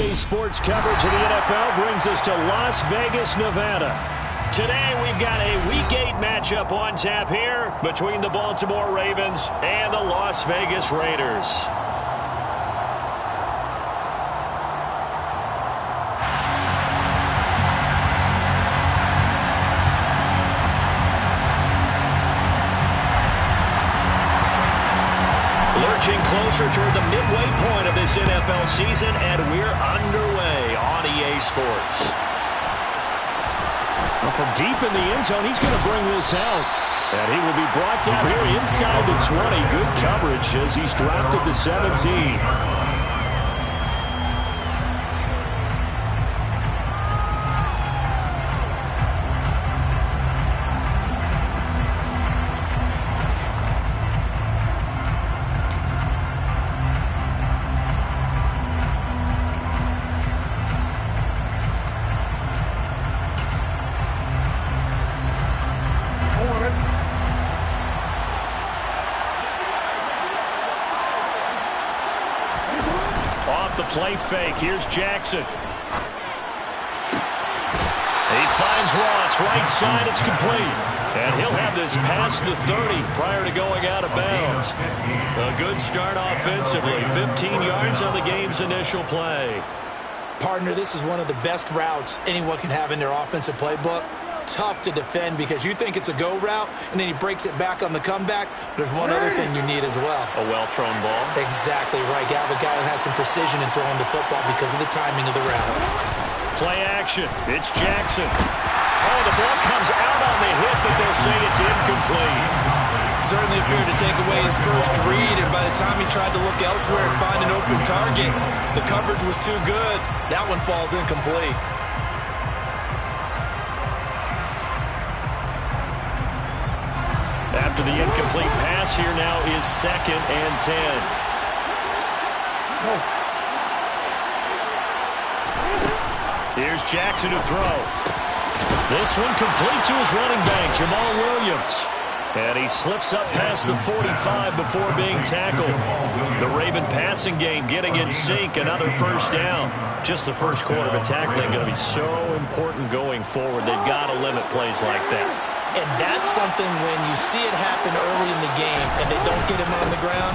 EA Sports coverage of the NFL brings us to Las Vegas, Nevada. Today we've got a Week 8 matchup on tap here between the Baltimore Ravens and the Las Vegas Raiders. Lurching closer toward the midway point of this NFL season, and we're underway on EA Sports. Well, from deep in the end zone, he's going to bring this out. And he will be brought down here inside the 20. Good coverage as he's dropped at the 17. Play fake. Here's Jackson. He finds Ross right side. It's complete. And he'll have this past the 30 prior to going out of bounds. A good start offensively. 15 yards on the game's initial play. Partner, this is one of the best routes anyone can have in their offensive playbook. Tough to defend because you think it's a go route, and then he breaks it back on the comeback. There's one other thing you need as well. A well-thrown ball. Exactly right. You have a guy who has some precision in throwing the football because of the timing of the route. Play action. It's Jackson. Oh, the ball comes out on the hit, but they'll say it's incomplete. Certainly appeared to take away his first read, and by the time he tried to look elsewhere and find an open target, the coverage was too good. That one falls incomplete. After the incomplete pass, here now is 2nd and 10. Here's Jackson to throw. This one complete to his running back, Jamal Williams. And he slips up past the 45 before being tackled. The Raven passing game getting in sync, another first down. Just the first quarter of a tackling going to be so important going forward. They've got to limit plays like that. And that's something when you see it happen early in the game and they don't get him on the ground,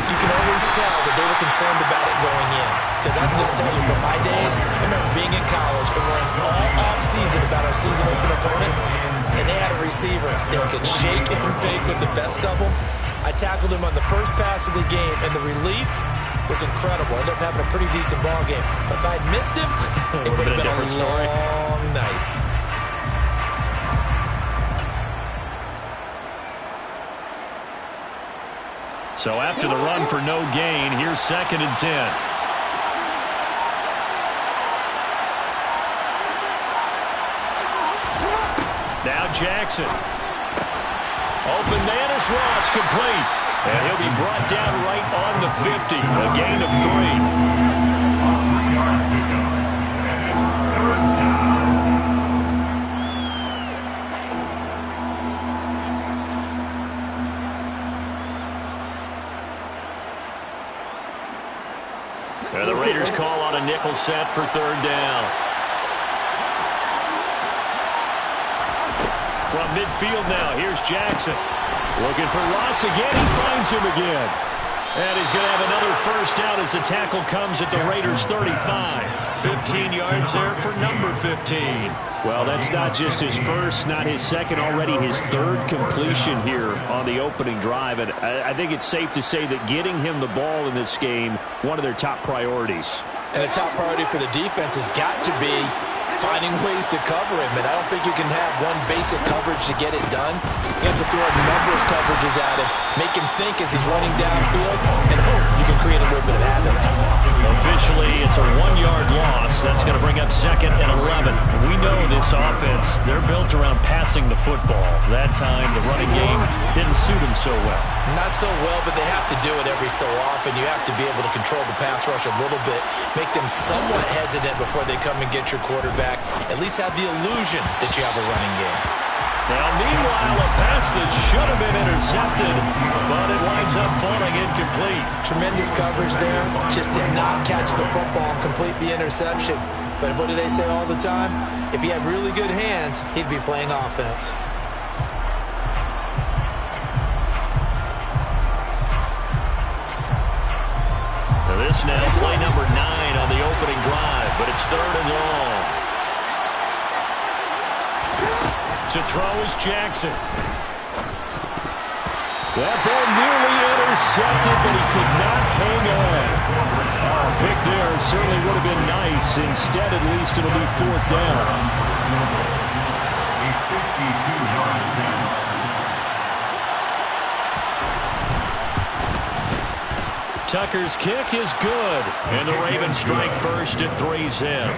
you can always tell that they were concerned about it going in. Because I can just tell you from my days, I remember being in college and worrying all off-season about our season open opponent, and they had a receiver that could shake and fake with the best of them. I tackled him on the first pass of the game, and the relief was incredible. I ended up having a pretty decent ball game. But if I had missed him, it would have been a long night. So after the run for no gain, here's 2nd and 10. Now Jackson. Open man is Ross, complete. And he'll be brought down right on the 50. A gain of 3. And the Raiders call on a nickel set for 3rd down. From midfield now, here's Jackson. Looking for Ross again. He finds him again. And he's going to have another first down as the tackle comes at the Raiders' 35. 15 yards there for number 15. Well, that's not just his first, not his second, already his 3rd completion here on the opening drive. And I think it's safe to say that getting him the ball in this game, one of their top priorities. And a top priority for the defense has got to be finding ways to cover him. And I don't think you can have one basic coverage to get it done. You have to throw a number of coverages at him, make him think as he's running downfield, and hope you can create a little bit of havoc. Officially, it's a 1-yard loss. That's going to bring up 2nd and 11. We know this offense, they're built around passing the football. That time, the running game didn't suit them so well. Not so well, but they have to do it every so often. You have to be able to control the pass rush a little bit, make them somewhat hesitant before they come and get your quarterback. At least have the illusion that you have a running game. Now, meanwhile, a pass that should have been intercepted, but it winds winds up falling incomplete. Tremendous coverage there. Just did not catch the football and complete the interception. But what do they say all the time? If he had really good hands, he'd be playing offense. This now play number 9 on the opening drive, but it's 3rd and long. To throw is Jackson. That ball nearly intercepted, but he could not hang on. Pick there certainly would have been nice. Instead, at least it'll be 4th down. A 52-yard attempt. Tucker's kick is good, and the Ravens strike first at 3 zip.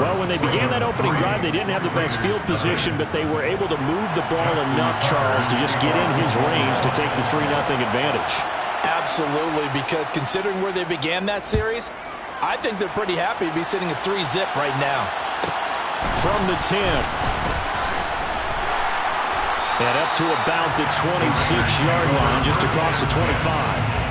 Well, when they began that opening drive, they didn't have the best field position, but they were able to move the ball enough, Charles, to just get in his range to take the 3-0 advantage. Absolutely, because considering where they began that series, I think they're pretty happy to be sitting at 3 zip right now. From the 10. And up to about the 26-yard line, just across the 25.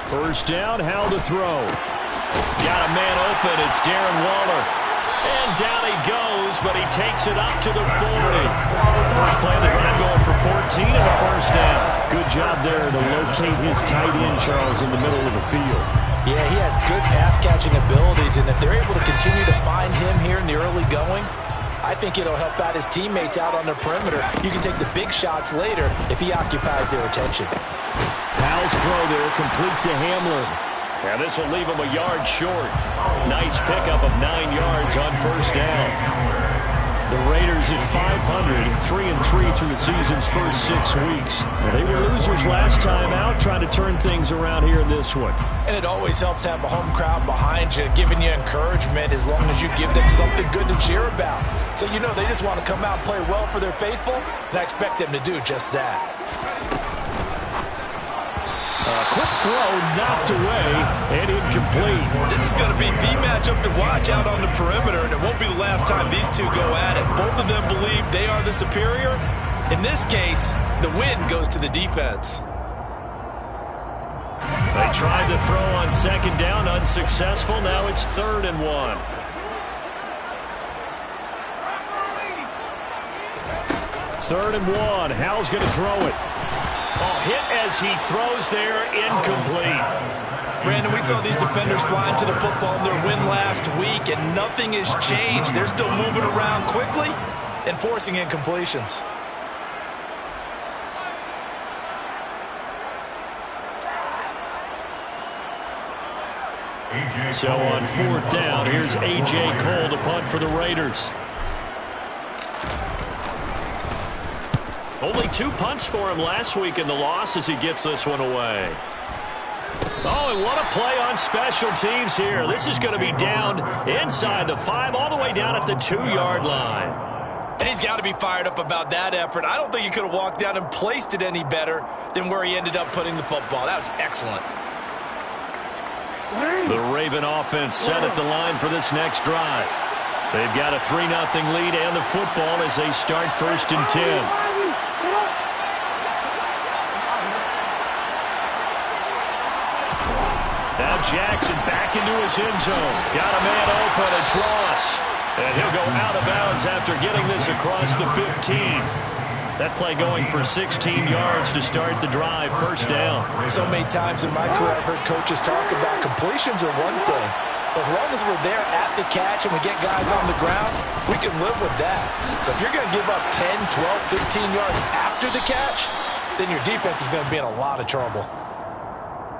First down, Howell to throw. Got a man open. It's Darren Waller. And down he goes, but he takes it up to the 40. First play of the drive going for 14 and a first down. Good job there to locate his tight end, Charles, in the middle of the field. Yeah, he has good pass-catching abilities, and if they're able to continue to find him here in the early going, I think it'll help out his teammates out on the perimeter. You can take the big shots later if he occupies their attention. Howell's throw there, complete to Hamler. Now this will leave him a yard short. Nice pickup of 9 yards on first down. The Raiders at 500, 3-3 through the season's first 6 weeks. They were losers last time out, trying to turn things around here in this one. And it always helps to have a home crowd behind you, giving you encouragement as long as you give them something good to cheer about. So you know they just want to come out and play well for their faithful, and I expect them to do just that. Quick throw, knocked away, and incomplete. This is going to be the matchup to watch out on the perimeter, and it won't be the last time these two go at it. Both of them believe they are the superior. In this case, the win goes to the defense. They tried to throw on second down, unsuccessful. Now it's 3rd and 1. Third and 1. Howell's going to throw it. Oh, hit as he throws there, incomplete. Brandon, we saw these defenders flying to the football in their win last week, and nothing has changed. They're still moving around quickly and forcing incompletions. So on 4th down, here's A.J. Cole to punt for the Raiders. Only 2 punts for him last week in the loss as he gets this one away. Oh, and what a play on special teams here. This is going to be down inside the 5, all the way down at the 2-yard line. And he's got to be fired up about that effort. I don't think he could have walked down and placed it any better than where he ended up putting the football. That was excellent. The Raven offense set at the line for this next drive. They've got a 3-0 lead and the football as they start 1st and 10. Now Jackson back into his end zone. Got a man open. It's Ross. And he'll go out of bounds after getting this across the 15. That play going for 16 yards to start the drive. First down. So many times in my career I've heard coaches talk about completions are one thing. As long as we're there at the catch and we get guys on the ground, we can live with that. But if you're going to give up 10, 12, 15 yards after the catch, then your defense is going to be in a lot of trouble.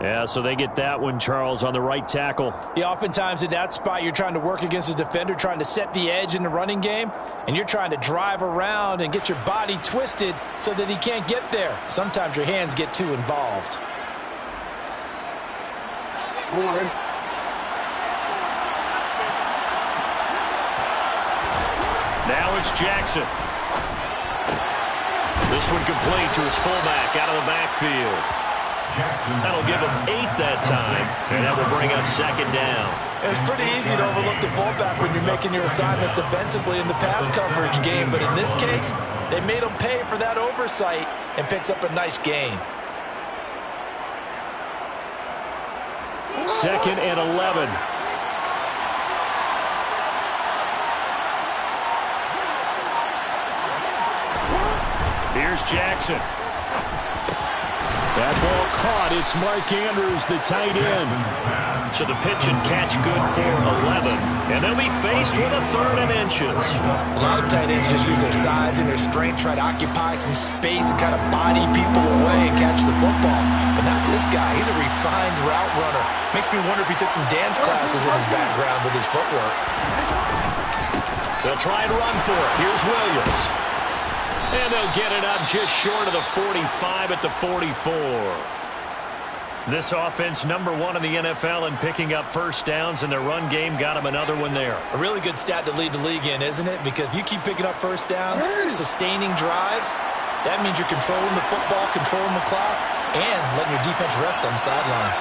Yeah, so they get that one, Charles, on the right tackle. Yeah, oftentimes in that spot, you're trying to work against a defender, trying to set the edge in the running game, and you're trying to drive around and get your body twisted so that he can't get there. Sometimes your hands get too involved. Now it's Jackson. This one complete to his fullback out of the backfield. That'll give them 8 that time, and that will bring up second down. It's pretty easy to overlook the fullback when you're making your assignments defensively in the pass coverage game, but in this case, they made him pay for that oversight and picks up a nice gain. Second and 11. Here's Jackson. That ball caught. It's Mark Andrews, the tight end. So the pitch and catch good for 11. And they'll be faced with a 3rd and inches. A lot of tight ends just use their size and their strength, try to occupy some space and kind of body people away and catch the football. But not this guy. He's a refined route runner. Makes me wonder if he took some dance classes in his background with his footwork. They'll try and run for it. Here's Williams. And they'll get it up just short of the 45 at the 44. This offense, #1 in the NFL in picking up first downs, and their run game got them another one there. A really good stat to lead the league in, isn't it? Because if you keep picking up first downs, sustaining drives, that means you're controlling the football, controlling the clock, and letting your defense rest on the sidelines.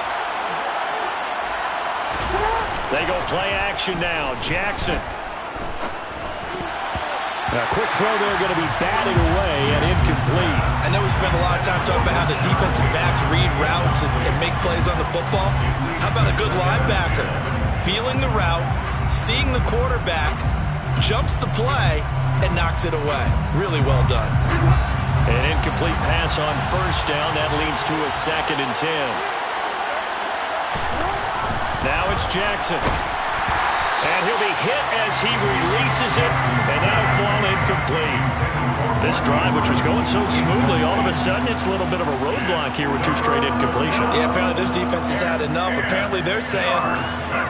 They go play action now. Jackson. A quick throw there, going to be batted away and incomplete. I know we spent a lot of time talking about how the defensive backs read routes and make plays on the football. How about a good linebacker? Feeling the route, seeing the quarterback, jumps the play, and knocks it away. Really well done. An incomplete pass on first down. That leads to a 2nd and 10. Now it's Jackson. And he'll be hit as he releases it, and that'll fall incomplete. This drive, which was going so smoothly, all of a sudden it's a little bit of a roadblock here with 2 straight incompletions. Yeah, apparently this defense has had enough. Apparently they're saying,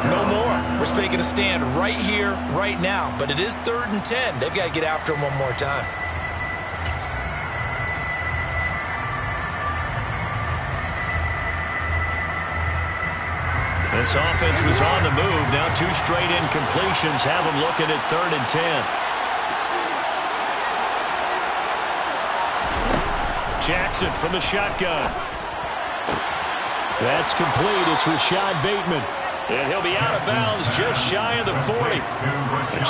no more. We're making a stand right here, right now. But it is 3rd and 10. They've got to get after him one more time. This offense was on the move. Now 2 straight incompletions have them looking at 3rd and 10. Jackson from the shotgun. That's complete. It's Rashad Bateman. And he'll be out of bounds just shy of the 40.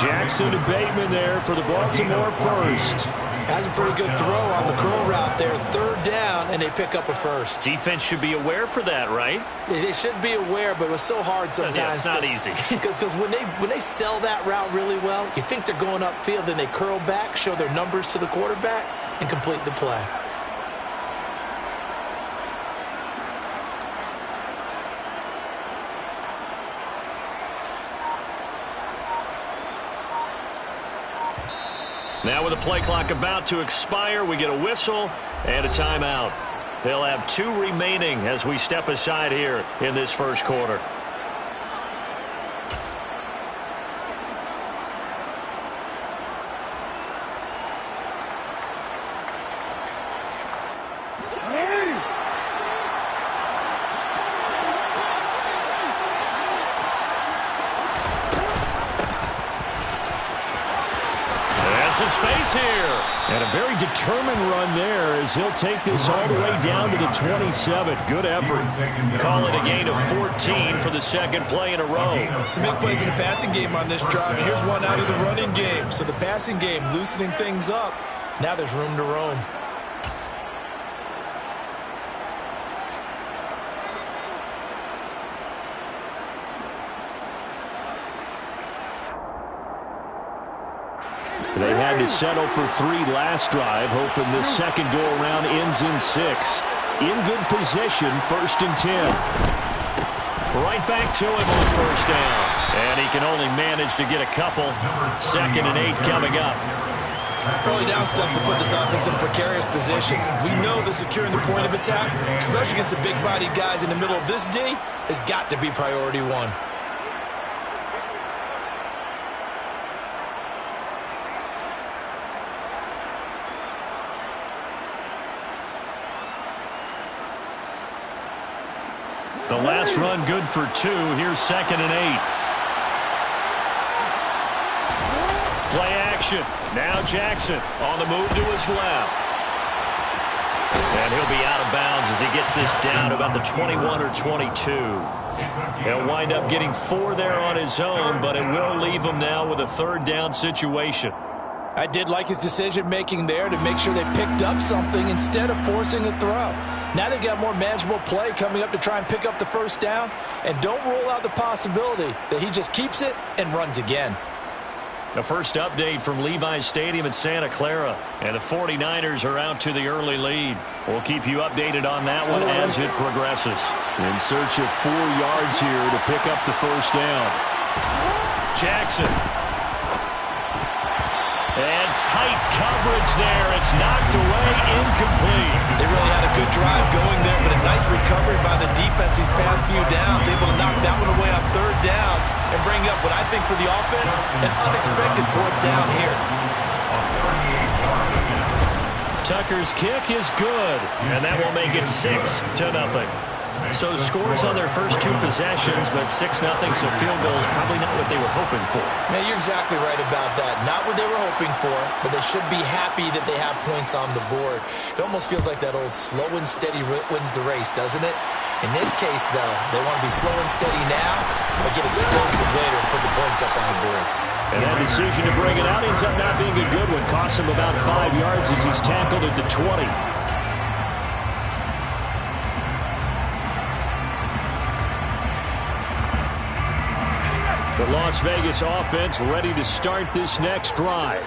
Jackson to Bateman there for the Baltimore first. Has a pretty good throw on the curl route there. 3rd down, and they pick up a first. Defense should be aware for that, right? They should be aware, but it was so hard sometimes. Yeah, it's not easy. Because when they sell that route really well, you think they're going upfield, then they curl back, show their numbers to the quarterback, and complete the play. Now with the play clock about to expire, we get a whistle and a timeout. They'll have 2 remaining as we step aside here in this first quarter. Some space here. And a very determined run there as he'll take this all the way down to the 27. Good effort. Call it a gain of 14 for the 2nd play in a row. To make plays in the passing game on this drive, and here's one out of the running game. So the passing game loosening things up. Now there's room to roam. They had to settle for 3 last drive, hoping this second go-around ends in 6. In good position, 1st and 10. Right back to him on first down. And he can only manage to get a couple. 2nd and 8 coming up. Early down stuff to put this offense in a precarious position. We know that securing the point of attack, especially against the big-bodied guys in the middle of this D, has got to be priority 1. The last run good for 2. Here's 2nd and 8. Play action. Now Jackson on the move to his left. And he'll be out of bounds as he gets this down to about the 21 or 22. He'll wind up getting 4 there on his own, but it will leave him now with a third down situation. I did like his decision-making there to make sure they picked up something instead of forcing a throw. Now they got more manageable play coming up to try and pick up the first down, and don't rule out the possibility that he just keeps it and runs again. The first update from Levi's Stadium in Santa Clara, and the 49ers are out to the early lead. We'll keep you updated on that one as it progresses. In search of 4 yards here to pick up the first down. Jackson. And tight coverage there. It's knocked away, incomplete. They really had a good drive going there, but a nice recovery by the defense these past few downs. Able to knock that one away on third down and bring up what I think for the offense, an unexpected fourth down here. Tucker's kick is good, and that will make it 6-0. So scores on their first 2 possessions, but 6-0, so field goal is probably not what they were hoping for. Man, you're exactly right about that. Not what they were hoping for, but they should be happy that they have points on the board. It almost feels like that old slow and steady wins the race, doesn't it? In this case, though, they want to be slow and steady now, but get explosive later and put the points up on the board. And that decision to bring it out ends up not being a good one. Costs him about 5 yards as he's tackled at the 20. The Las Vegas offense ready to start this next drive.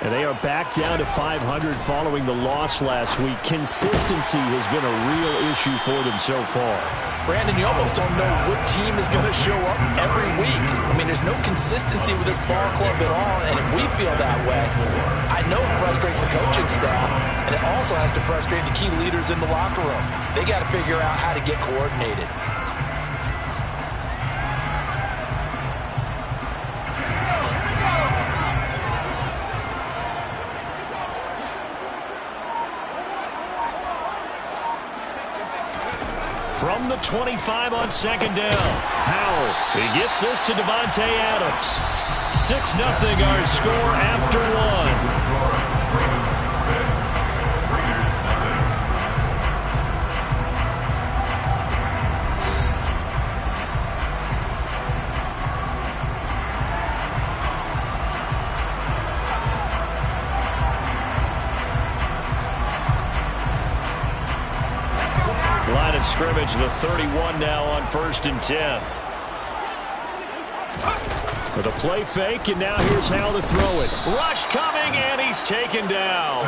And they are back down to 500 following the loss last week. Consistency has been a real issue for them so far. Brandon, you almost don't know what team is going to show up every week. I mean, there's no consistency with this ball club at all, and if we feel that way, I know it frustrates the coaching staff, and it also has to frustrate the key leaders in the locker room. They got to figure out how to get coordinated. From the 25 on second down, Powell, he gets this to Devontae Adams. 6-0 our score after 1. Line of scrimmage, the 31 now on 1st and 10. With a play fake, and now here's how to throw it. Rush coming, and he's taken down.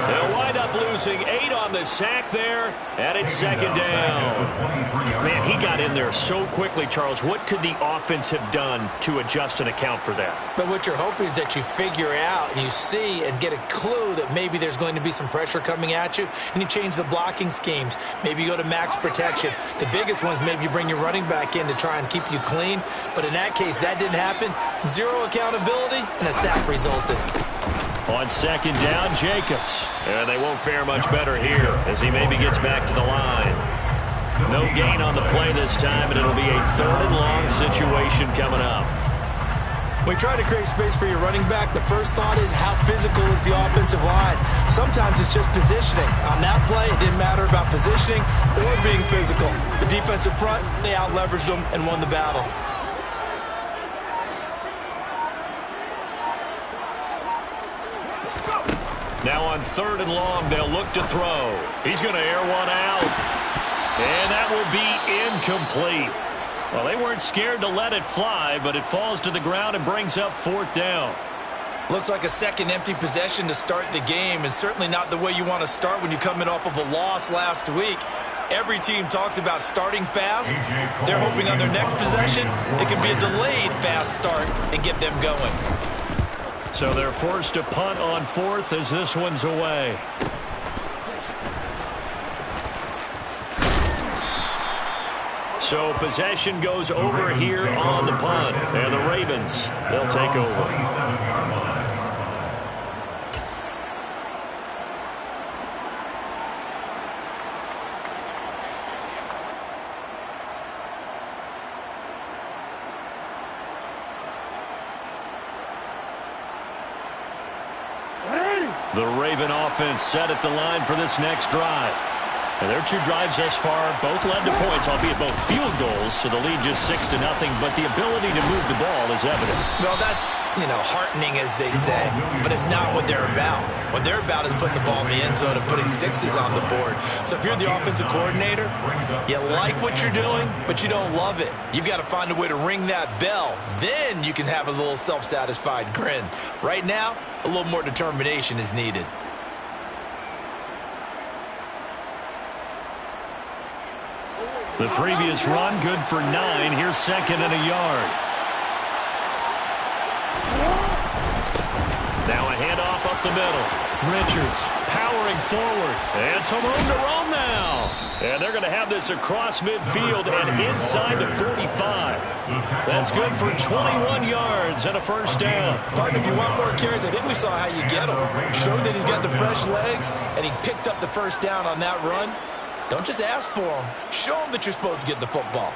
They'll wind up losing 8 on the sack there, and it's second down. Man, he got in there so quickly, Charles. What could the offense have done to adjust and account for that? But what you're hoping is that you figure out and you see and get a clue that maybe there's going to be some pressure coming at you, and you change the blocking schemes. Maybe you go to max protection. The biggest one is maybe you bring your running back in to try and keep you clean. But in that case, that didn't happen. 0 accountability, and a sack resulted. On second down, Jacobs. And they won't fare much better here as he maybe gets back to the line. No gain on the play this time, and it'll be a 3rd and long situation coming up. When you try to create space for your running back, the first thought is how physical is the offensive line. Sometimes it's just positioning. On that play, it didn't matter about positioning or being physical. The defensive front, they out-leveraged them and won the battle. Now on 3rd and long, they'll look to throw. He's going to air one out. And that will be incomplete. Well, they weren't scared to let it fly, but it falls to the ground and brings up 4th down. Looks like a second empty possession to start the game, and certainly not the way you want to start when you come in off of a loss last week. Every team talks about starting fast. They're hoping on their next possession, it can be a delayed fast start and get them going. So they're forced to punt on 4th as this one's away. So possession goes over here on the punt. And the Ravens, they'll take over. The Raven offense set at the line for this next drive. And their 2 drives thus far both led to points, albeit both field goals, so the lead just 6-0, but the ability to move the ball is evident. Well, that's, heartening, as they say, but it's not what they're about. What they're about is putting the ball in the end zone and putting 6s on the board. So if you're the offensive coordinator, you like what you're doing, but you don't love it. You've got to find a way to ring that bell. Then you can have a little self-satisfied grin. Right now, a little more determination is needed. The previous run, good for 9. Here's 2nd and a yard. Now a handoff up the middle. Richards powering forward. And some room to roam now. And they're going to have this across midfield and inside the 45. That's good for 21 yards and a first down. Partner, if you want more carries, I think we saw how you get them. Showed that he's got the fresh legs, and he picked up the first down on that run. Don't just ask for them. Show them that you're supposed to get the football.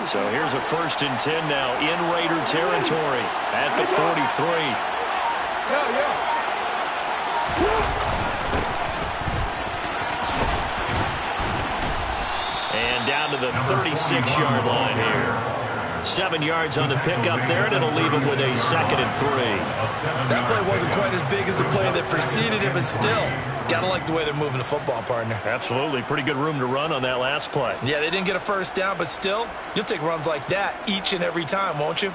So here's a 1st and 10 now in Raider territory at the 43. And down to the 36-yard line here. 7 yards on the pickup there, and it'll leave him with a 2nd and 3. That play wasn't quite as big as the play that preceded it, but still, gotta like the way they're moving the football, partner. Absolutely. Pretty good room to run on that last play. Yeah, they didn't get a first down, but still, you'll take runs like that each and every time, won't you?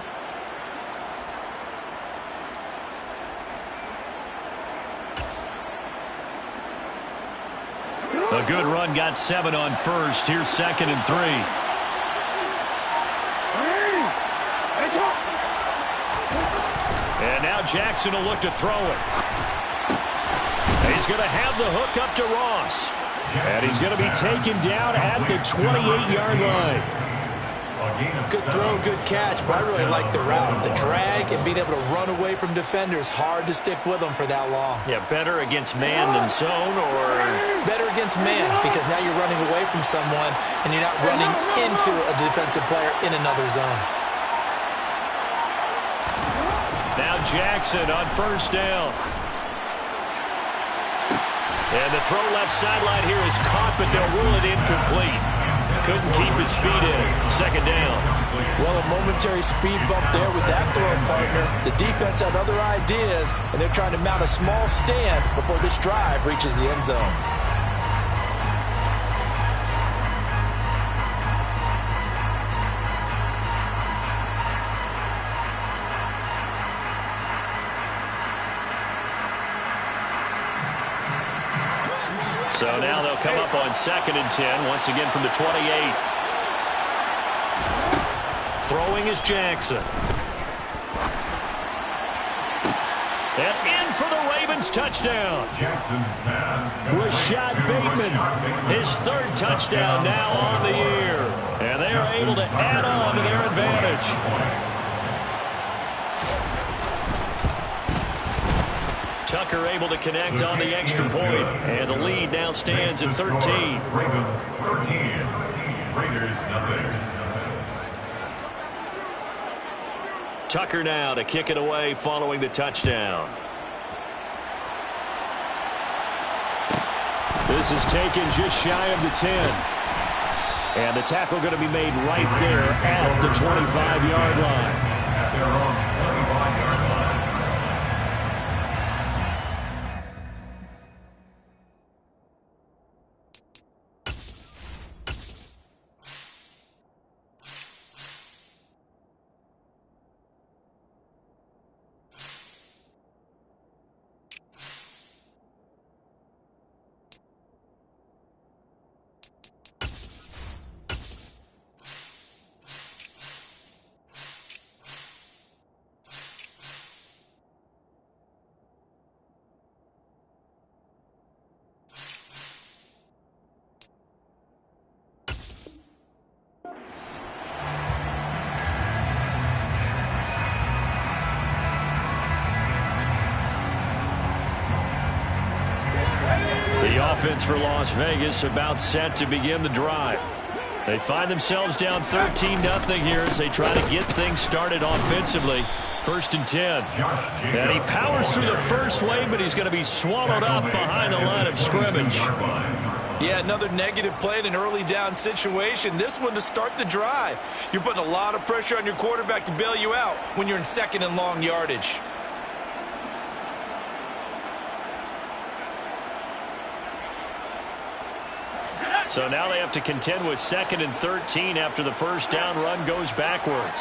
A good run got 7 on first. Here's 2nd and 3. And now Jackson will look to throw it. He's going to have the hook up to Ross. And he's going to be taken down at the 28-yard line. Good throw, good catch, but I really like the route. The drag and being able to run away from defenders, hard to stick with them for that long. Yeah, better against man than zone, or? Better against man, because now you're running away from someone and you're not running into a defensive player in another zone. Now Jackson on first down. And the throw left sideline here is caught, but they'll rule it incomplete. Couldn't keep his feet in. 2nd down. Well, a momentary speed bump there with that throw, partner. The defense had other ideas, and they're trying to mount a small stand before this drive reaches the end zone. So now they'll come up on 2nd and 10, once again from the 28. Throwing is Jackson. And in for the Ravens touchdown. Rashad Bateman, his 3rd touchdown now on the year. And they are able to add on to their advantage. Tucker able to connect on the extra point, and the lead now stands at 13. Ravens 13, Raiders nothing. Tucker now to kick it away following the touchdown. This is taken just shy of the 10. And the tackle going to be made right there at the 25-yard line. At their own 25-yard line. The offense for Las Vegas about set to begin the drive. They find themselves down 13-0 here as they try to get things started offensively. 1st and 10. And he powers through the first wave, but he's going to be swallowed up behind the line of scrimmage. Yeah, another negative play in an early down situation. This one to start the drive. You're putting a lot of pressure on your quarterback to bail you out when you're in 2nd and long yardage. So now they have to contend with 2nd and 13 after the first down run goes backwards.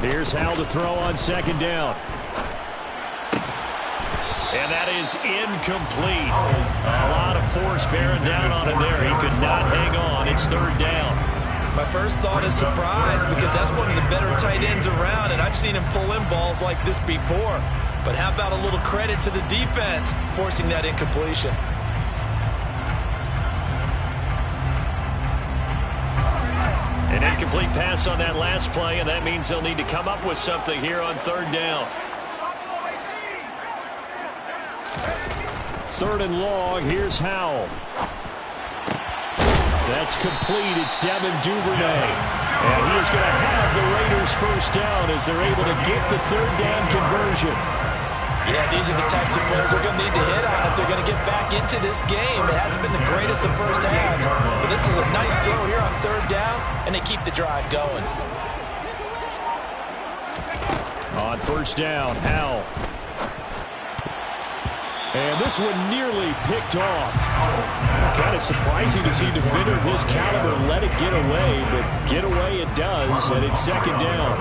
Here's Howell to throw on 2nd down. And that is incomplete. A lot of force bearing down on him there. He could not hang on. It's 3rd down. My first thought is surprise because that's one of the better tight ends around, and I've seen him pull in balls like this before. But how about a little credit to the defense forcing that incompletion? An incomplete pass on that last play, and that means they'll need to come up with something here on 3rd down. 3rd and long. Here's Howell. That's complete. It's Devin Duvernay. And he is going to have the Raiders first down as they're able to get the 3rd down conversion. Yeah, these are the types of plays we're going to need to hit on if they're going to get back into this game. It hasn't been the greatest of first halves, but this is a nice throw here on 3rd down, and they keep the drive going. On 1st down, Howell. And this one nearly picked off. Kind of surprising to see a defender of his caliber let it get away, but get away it does, and it's 2nd down.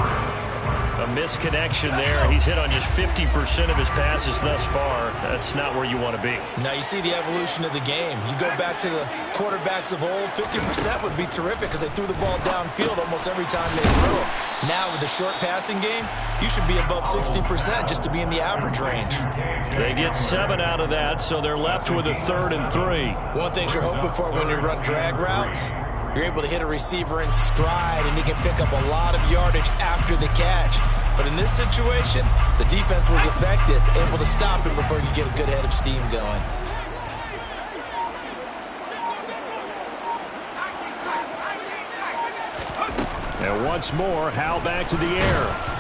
A misconnection there. He's hit on just 50% of his passes thus far. That's not where you want to be. Now you see the evolution of the game. You go back to the quarterbacks of old, 50% would be terrific because they threw the ball downfield almost every time they threw it. Now with the short passing game, you should be above 60% just to be in the average range. They get 7 out of that, so they're left with a 3rd and 3. One thing you're hoping for when you run drag routes, you're able to hit a receiver in stride, and he can pick up a lot of yardage after the catch. But in this situation, the defense was effective, able to stop him before you get a good head of steam going. And once more, Howell back to the air.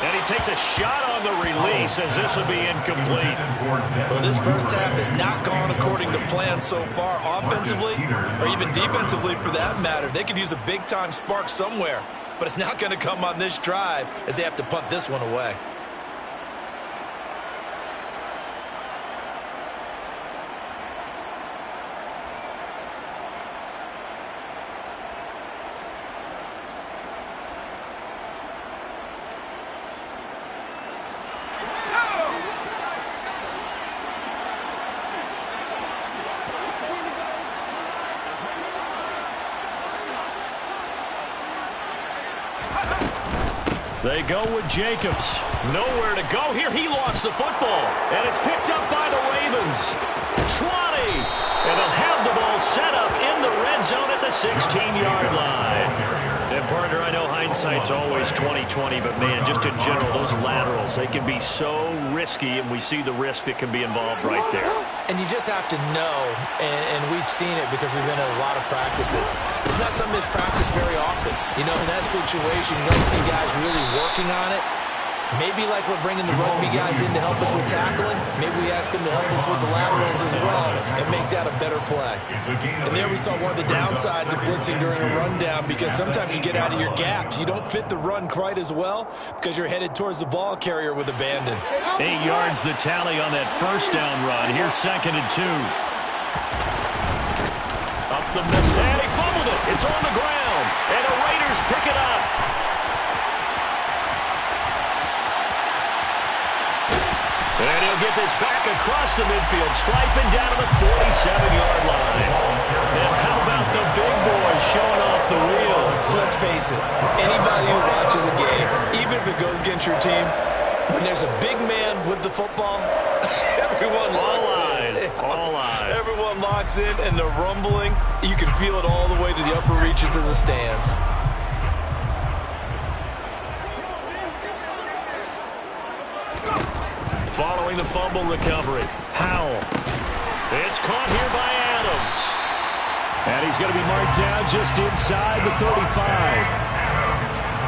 And he takes a shot on the release as this will be incomplete. Well, this first half has not gone according to plan so far offensively or even defensively for that matter. They could use a big-time spark somewhere, but it's not going to come on this drive as they have to punt this one away. They go with Jacobs. Nowhere to go here. He lost the football. And it's picked up by the Ravens. 20. And they'll have the ball set up in the red zone at the 16-yard line. And, partner, I know hindsight's always 20/20, but, man, just in general, those laterals, they can be so risky, and we see the risk that can be involved right there. And you just have to know, and we've seen it because we've been at a lot of practices. It's not something that's practiced very often. You know, in that situation, you don't see guys really working on it. Maybe like we're bringing the rugby guys in to help us with tackling, maybe we ask them to help us with the laterals as well and make that a better play. And there we saw one of the downsides of blitzing during a rundown because sometimes you get out of your gaps. You don't fit the run quite as well because you're headed towards the ball carrier with abandon. 8 yards the tally on that first down run. Here's 2nd and 2. Up the middle, and he fumbled it. It's on the ground, and the Raiders pick it up. And he'll get this back across the midfield, striping down to the 47-yard line. And how about the big boys showing off the wheels? Let's face it, anybody who watches a game, even if it goes against your team, when there's a big man with the football, everyone locks in. All eyes. Everyone locks in, and the rumbling, you can feel it all the way to the upper reaches of the stands. Following the fumble recovery, Howell. It's caught here by Adams. And he's going to be marked down just inside the 35.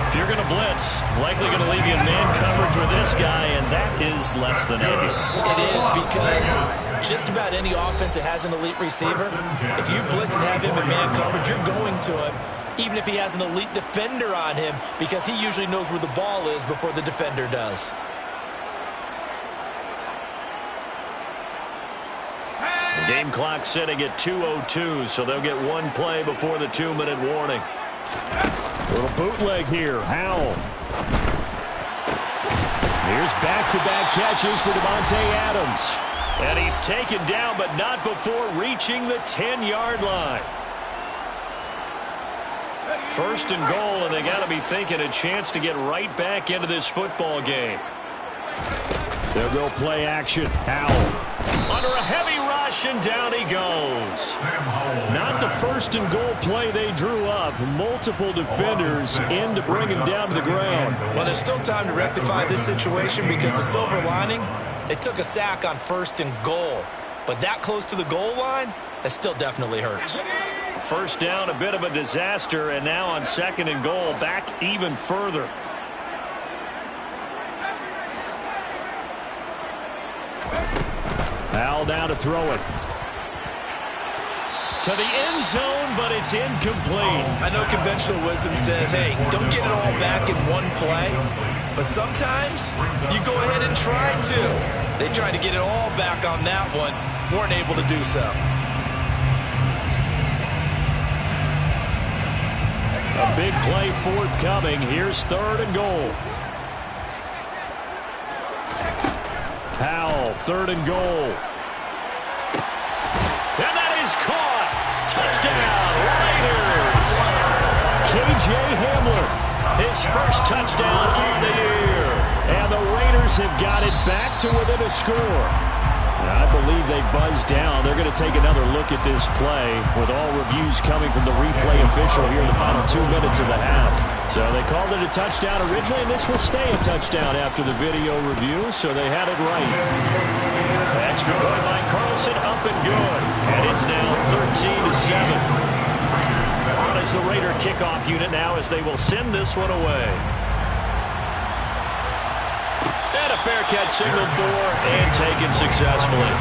If you're going to blitz, likely going to leave you in man coverage with this guy, and that is less than ideal. It is, because just about any offense that has an elite receiver, if you blitz and have him in man coverage, you're going to him, even if he has an elite defender on him, because he usually knows where the ball is before the defender does. The game clock sitting at 2:02, so they'll get one play before the 2-minute warning. Little bootleg here. Howell. Here's back-to-back catches for Davante Adams. And he's taken down, but not before reaching the 10-yard line. First and goal, and they got to be thinking a chance to get right back into this football game. They'll go play action. Howell. Under a heavy rush, and down he goes. Not the first and goal play they drew up. Multiple defenders in to bring him down to the ground. Well, there's still time to rectify this situation, because the silver lining, they took a sack on first and goal. But that close to the goal line, that still definitely hurts. First down, a bit of a disaster, and now on second and goal, back even further. Howell now to throw it. To the end zone, but it's incomplete. I know conventional wisdom says, hey, don't get it all back in one play. But sometimes you go ahead and try to. They tried to get it all back on that one. Weren't able to do so. A big play forthcoming. Here's third and goal. Howell, third and goal. And that is caught. Touchdown, Raiders. K.J. Hamler. His first touchdown on the year. And the Raiders have got it back to within a score. I believe they buzzed down. They're going to take another look at this play with all reviews coming from the replay official here in the final 2 minutes of the half. So they called it a touchdown originally, and this will stay a touchdown after the video review, so they had it right. Extra point by Carlson, up and good. And it's now 13-7. On is the Raider kickoff unit now as they will send this one away. And a fair catch signaled for and taken successfully.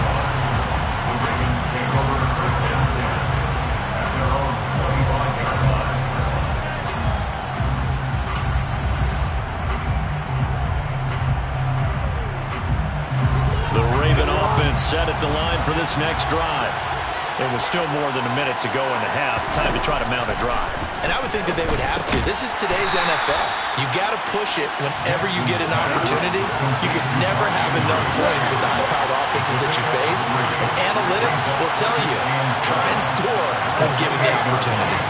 The Raven offense set at the line for this next drive. It was still more than a minute to go in the half. Time to try to mount a drive. And I would think that they would have to. This is today's NFL. You got to push it whenever you get an opportunity. You could never have enough points with the high-powered offenses that you face. And analytics will tell you, try and score when given the opportunity.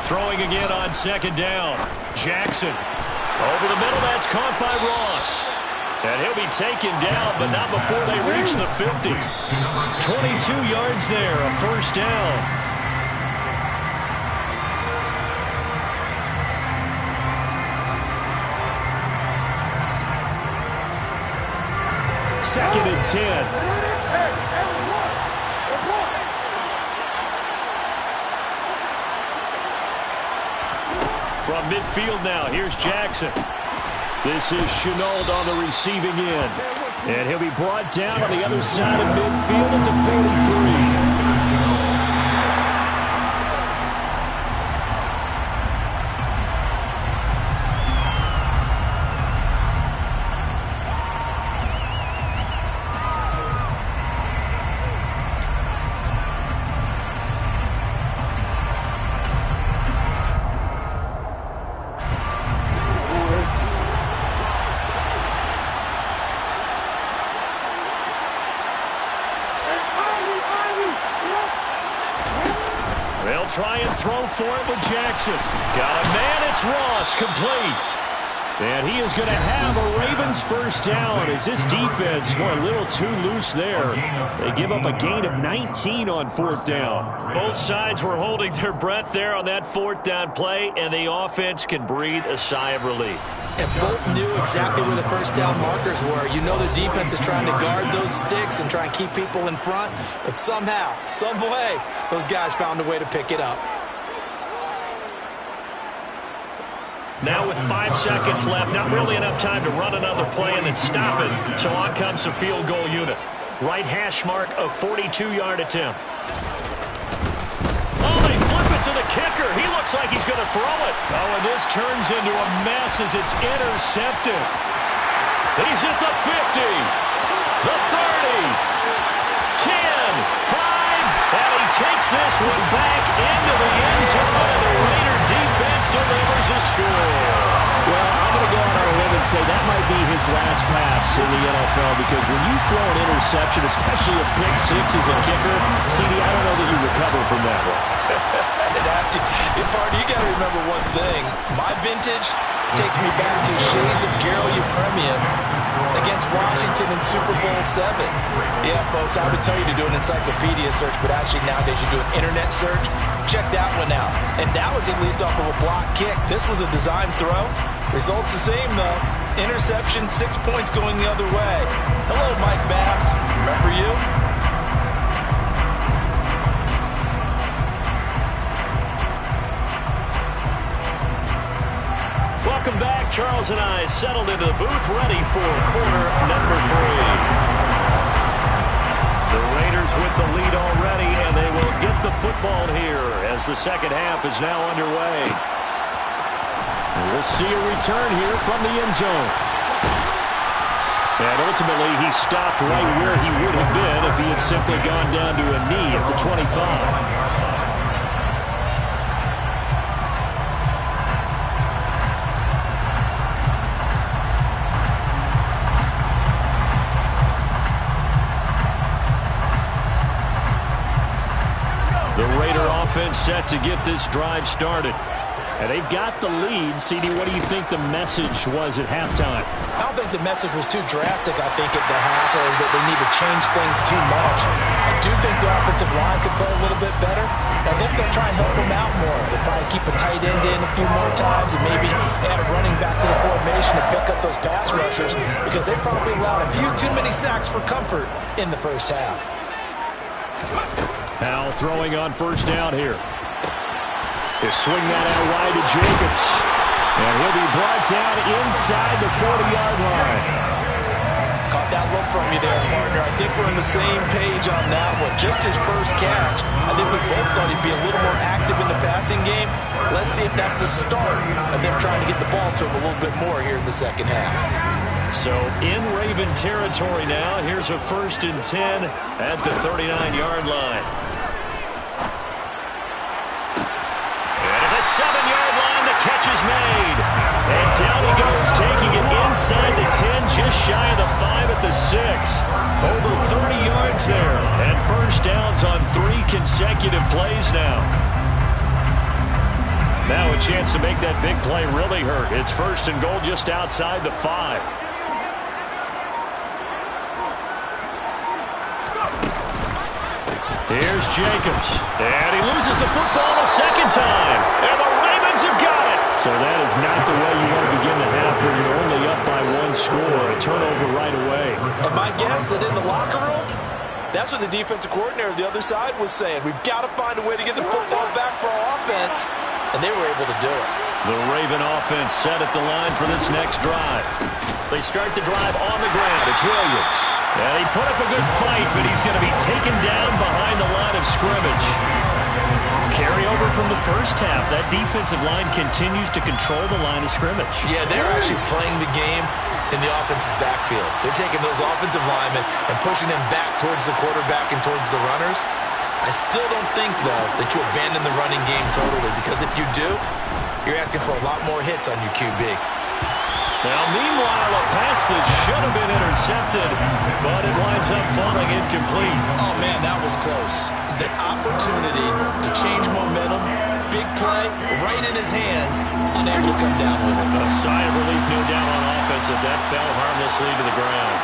Throwing again on second down. Jackson. Over the middle, that's caught by Ross. And he'll be taken down, but not before they reach the 50. 22 yards there, a first down. Second and 10. From midfield now, here's Jackson. This is Shenault on the receiving end. And he'll be brought down on the other side of midfield at the 43. They'll try and throw for it with Jackson. Got a man, it's Ross, complete. And he is going to have a Ravens first down as this defense went a little too loose there. They give up a gain of 19 on fourth down. Both sides were holding their breath there on that fourth down play, and the offense can breathe a sigh of relief. And both knew exactly where the first down markers were. You know the defense is trying to guard those sticks and try and keep people in front, but somehow, some way, those guys found a way to pick it up. Now with 5 seconds left, not really enough time to run another play and then stop it. So on comes the field goal unit. Right hash mark, a 42-yard attempt. Oh, they flip it to the kicker. He looks like he's going to throw it. Oh, and this turns into a mess as it's intercepted. He's at the 50, the 30, 10, 5, and he takes this one back into the end zone, and the Raider defense delivers a score. Well, I'm going to go out on a limb and say that might be his last pass in the NFL, because when you throw an interception, especially a pick six as a kicker, CD, I don't know that you recover from that one. You got to remember one thing. My vintage takes me back to shades of Garo Yepremian against Washington in Super Bowl VII. Yeah, folks, I would tell you to do an encyclopedia search, but actually nowadays you do an internet search. Check that one out. And that was at least off of a block kick. This was a design throw. Results the same, though. Interception, 6 points going the other way. Hello, Mike Bass. Remember you? Welcome back. Charles and I settled into the booth, ready for quarter number 3. The Raiders with the lead already, and they will get the football here as the second half is now underway. And we'll see a return here from the end zone. And ultimately, he stopped right where he would have been if he had simply gone down to a knee at the 25. Offense set to get this drive started. And they've got the lead. CD, what do you think the message was at halftime? I don't think the message was too drastic, I think, at the half, or that they need to change things too much. I do think the offensive line could play a little bit better. I think they'll try and help them out more. They'll probably keep a tight end in a few more times and maybe add a running back to the formation to pick up those pass rushers, because they probably allowed a few too many sacks for comfort in the first half. Now throwing on first down here. They swing that out wide to Jacobs. And he'll be brought down inside the 40-yard line. Caught that look from you there, partner. I think we're on the same page on that one. Just his first catch. I think we both thought he'd be a little more active in the passing game. Let's see if that's the start of them trying to get the ball to him a little bit more here in the second half. So in Raven territory now. Here's a 1st and 10 at the 39-yard line. And at the 7-yard line, the catch is made. And down he goes, taking it inside the 10, just shy of the 5 at the 6. Over 30 yards there. And first downs on 3 consecutive plays now. Now a chance to make that big play really hurt. It's 1st and goal just outside the 5. Here's Jacobs, and he loses the football a second time, and the Ravens have got it. So that is not the way you want to begin the half when you're only up by 1 score. A turnover right away. And my guess that in the locker room, that's what the defensive coordinator on the other side was saying. We've got to find a way to get the football back for our offense, and they were able to do it. The Raven offense set at the line for this next drive. They start the drive on the ground. It's Williams. And he put up a good fight, but he's going to be taken down behind the line of scrimmage. Carry over from the first half. That defensive line continues to control the line of scrimmage. Yeah, they're actually playing the game in the offense's backfield. They're taking those offensive linemen and pushing them back towards the quarterback and towards the runners. I still don't think, though, that you abandon the running game totally, because if you do, you're asking for a lot more hits on your QB. Now, meanwhile, a pass that should have been intercepted, but it winds up falling incomplete. Oh, man, that was close. The opportunity to change momentum, big play, right in his hands, a unable to come down with it. A sigh of relief, no doubt, on offense that fell harmlessly to the ground.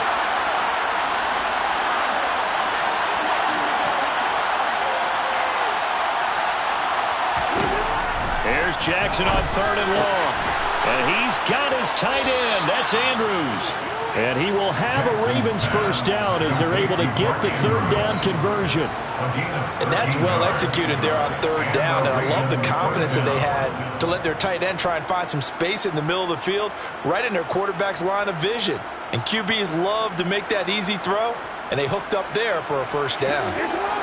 Here's Jackson on 3rd and long. And he's got his tight end. That's Andrews. And he will have a Ravens first down as they're able to get the 3rd down conversion. And that's well executed there on 3rd down. And I love the confidence that they had to let their tight end try and find some space in the middle of the field, right in their quarterback's line of vision. And QBs love to make that easy throw, and they hooked up there for a first down.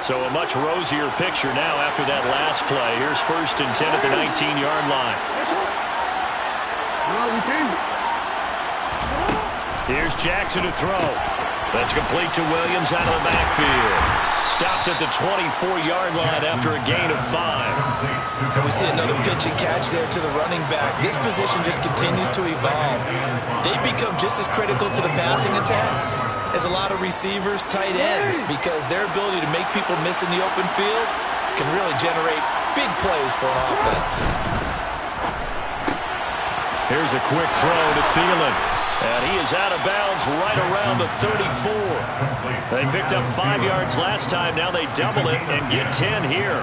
So a much rosier picture now after that last play. Here's 1st and 10 at the 19-yard line. Here's Jackson to throw. That's complete to Williams out of the backfield. Stopped at the 24-yard line after a gain of 5. And we see another pitch and catch there to the running back. This position just continues to evolve. They become just as critical to the passing attack as a lot of receivers, tight ends, because their ability to make people miss in the open field can really generate big plays for an offense. Here's a quick throw to Thielen. And he is out of bounds right around the 34. They picked up 5 yards last time. Now they double it and get 10 here.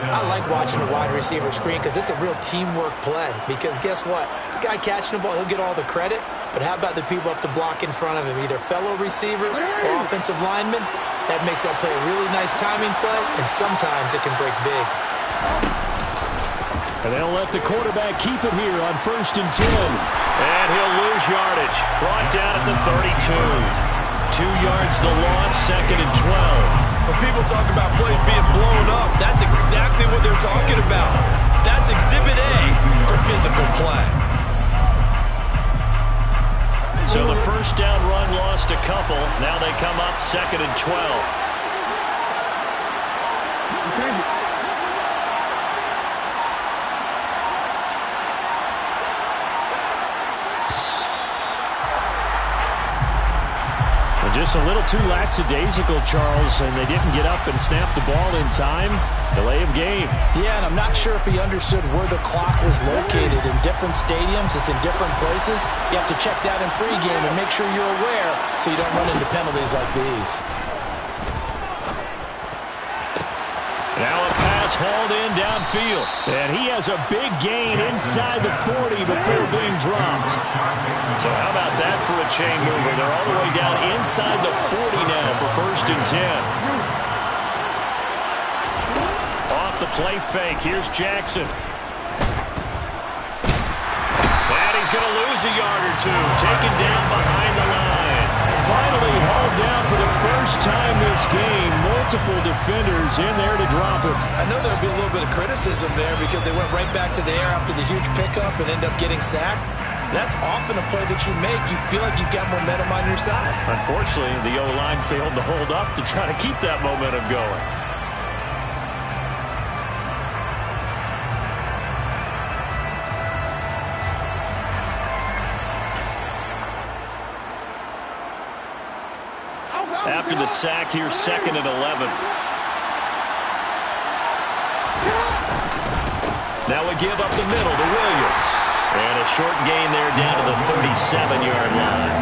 I like watching the wide receiver screen because it's a real teamwork play. Because guess what? The guy catching the ball, he'll get all the credit. But how about the people up to block in front of him, either fellow receivers or offensive linemen? That makes that play a really nice timing play, and sometimes it can break big. And they'll let the quarterback keep it here on 1st and 10. And he'll lose yardage. Brought down at the 32. 2 yards the loss, 2nd and 12. When people talk about plays being blown up, that's exactly what they're talking about. That's Exhibit A for physical play. So the first down run lost a couple. Now they come up 2nd and 12. Just a little too lackadaisical, Charles, and they didn't get up and snap the ball in time. Delay of game. Yeah, and I'm not sure if he understood where the clock was located. In different stadiums, it's in different places. You have to check that in pregame and make sure you're aware so you don't run into penalties like these. Now a pass hauled in downfield. And he has a big gain inside the 40 before being dropped. So how about that for a chain mover? They're all the way down inside the 40 now for 1st and 10. Off the play fake. Here's Jackson. And he's going to lose a yard or two. Taken down behind the line. Finally hauled down for the first time this game. Multiple defenders in there to drop him. I know there'll be a little bit of criticism there because they went right back to the air after the huge pickup and end up getting sacked. That's often a play that you make. You feel like you've got momentum on your side. Unfortunately, the O-line failed to hold up to try to keep that momentum going. After the sack, here's 2nd and 11. Now we give up the middle to Williams. And a short gain there down to the 37-yard line.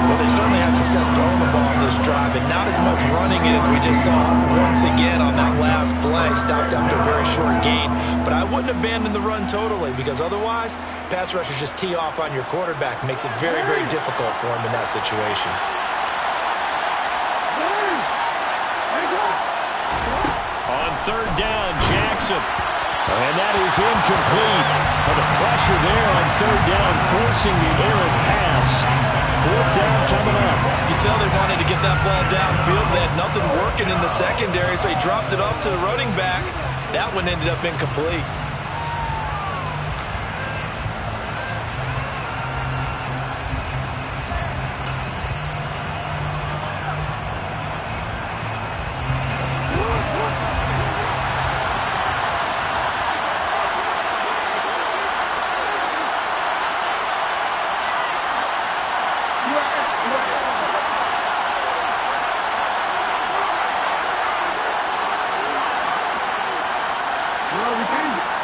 Well, they certainly had success throwing the ball on this drive, and not as much running it as we just saw once again on that last play. Stopped after a very short gain. But I wouldn't abandon the run totally, because otherwise, pass rushers just tee off on your quarterback. Makes it very, very difficult for him in that situation. On 3rd down, Jackson. And that is incomplete. But the pressure there on 3rd down, forcing the errant pass. 4th down coming up. You can tell they wanted to get that ball downfield. They had nothing working in the secondary, so he dropped it off to the running back. That one ended up incomplete. Well, we changed it.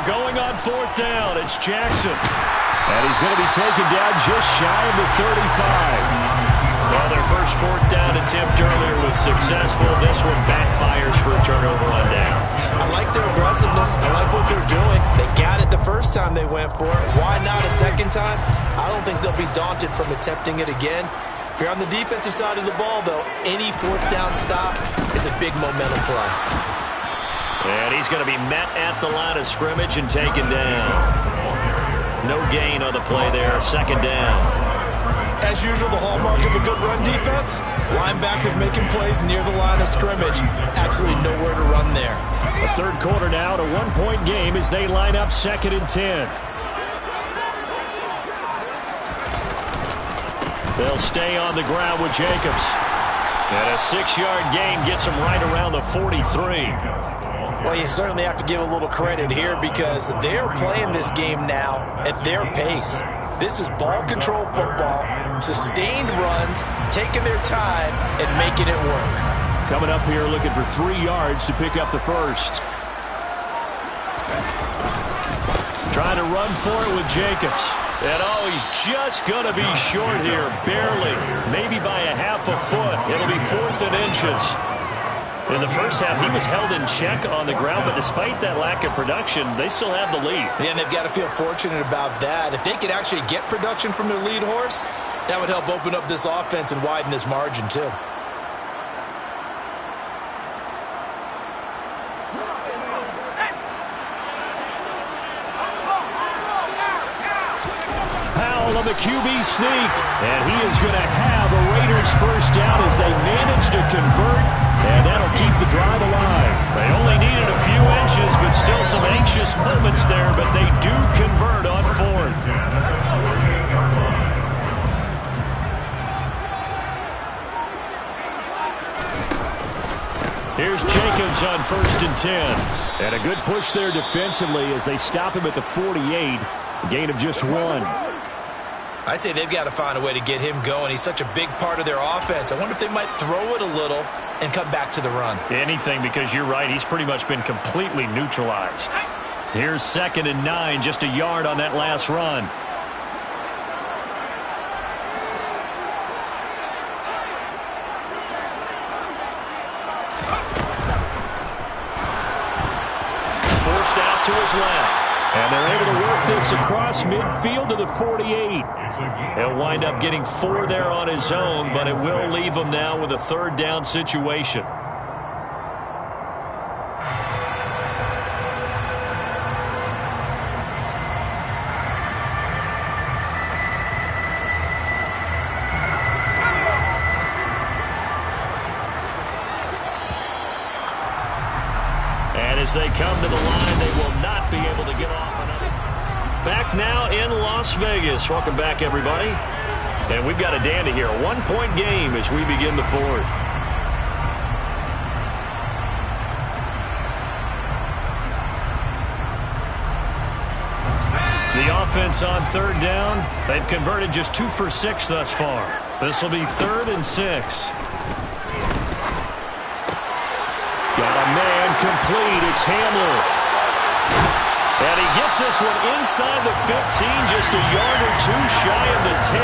going on 4th down. It's Jackson. And he's going to be taken down just shy of the 35. Well, their first 4th down attempt earlier was successful. This one backfires for a turnover on downs. I like their aggressiveness. I like what they're doing. They got it the first time they went for it. Why not a second time? I don't think they'll be daunted from attempting it again. If you're on the defensive side of the ball, though, any 4th down stop is a big momentum play. And he's going to be met at the line of scrimmage and taken down. No gain on the play there, 2nd down. As usual, the hallmark of a good run defense, linebackers making plays near the line of scrimmage. Absolutely nowhere to run there. The 3rd quarter now, a 1-point game as they line up 2nd and 10. They'll stay on the ground with Jacobs. And a 6-yard gain gets him right around the 43. Well, you certainly have to give a little credit here because they're playing this game now at their pace. This is ball control football, sustained runs, taking their time, and making it work. Coming up here looking for 3 yards to pick up the first. Trying to run for it with Jacobs. And he's just going to be short here, barely. Maybe by a half a foot. It'll be 4th and inches. In the first half, he was held in check on the ground, but despite that lack of production, they still have the lead. Yeah, and they've got to feel fortunate about that. If they could actually get production from their lead horse, that would help open up this offense and widen this margin, too. Powell on the QB sneak, and he is going to have a Raiders first down as they manage to convert. And that'll keep the drive alive. They only needed a few inches, but still some anxious moments there, but they do convert on 4th. Here's Jacobs on 1st and 10. And a good push there defensively as they stop him at the 48. A gain of just 1. I'd say they've got to find a way to get him going. He's such a big part of their offense. I wonder if they might throw it a little and come back to the run. Anything, because you're right. He's pretty much been completely neutralized. Here's 2nd and 9, just a yard on that last run. Forced out to his left. And they're able to work this across midfield to the 48. He'll wind up getting 4 there on his own, but it will leave him now with a 3rd down situation. And as they come to the line, they will not be able to get off another. Back now in Las Vegas. Welcome back, everybody. And we've got a dandy here. A 1-point game as we begin the 4th. The offense on 3rd down. They've converted just 2 for 6 thus far. This will be 3rd and 6. Got a man complete. It's Hamler. And he gets this one inside the 15, just a yard or 2 shy of the 10.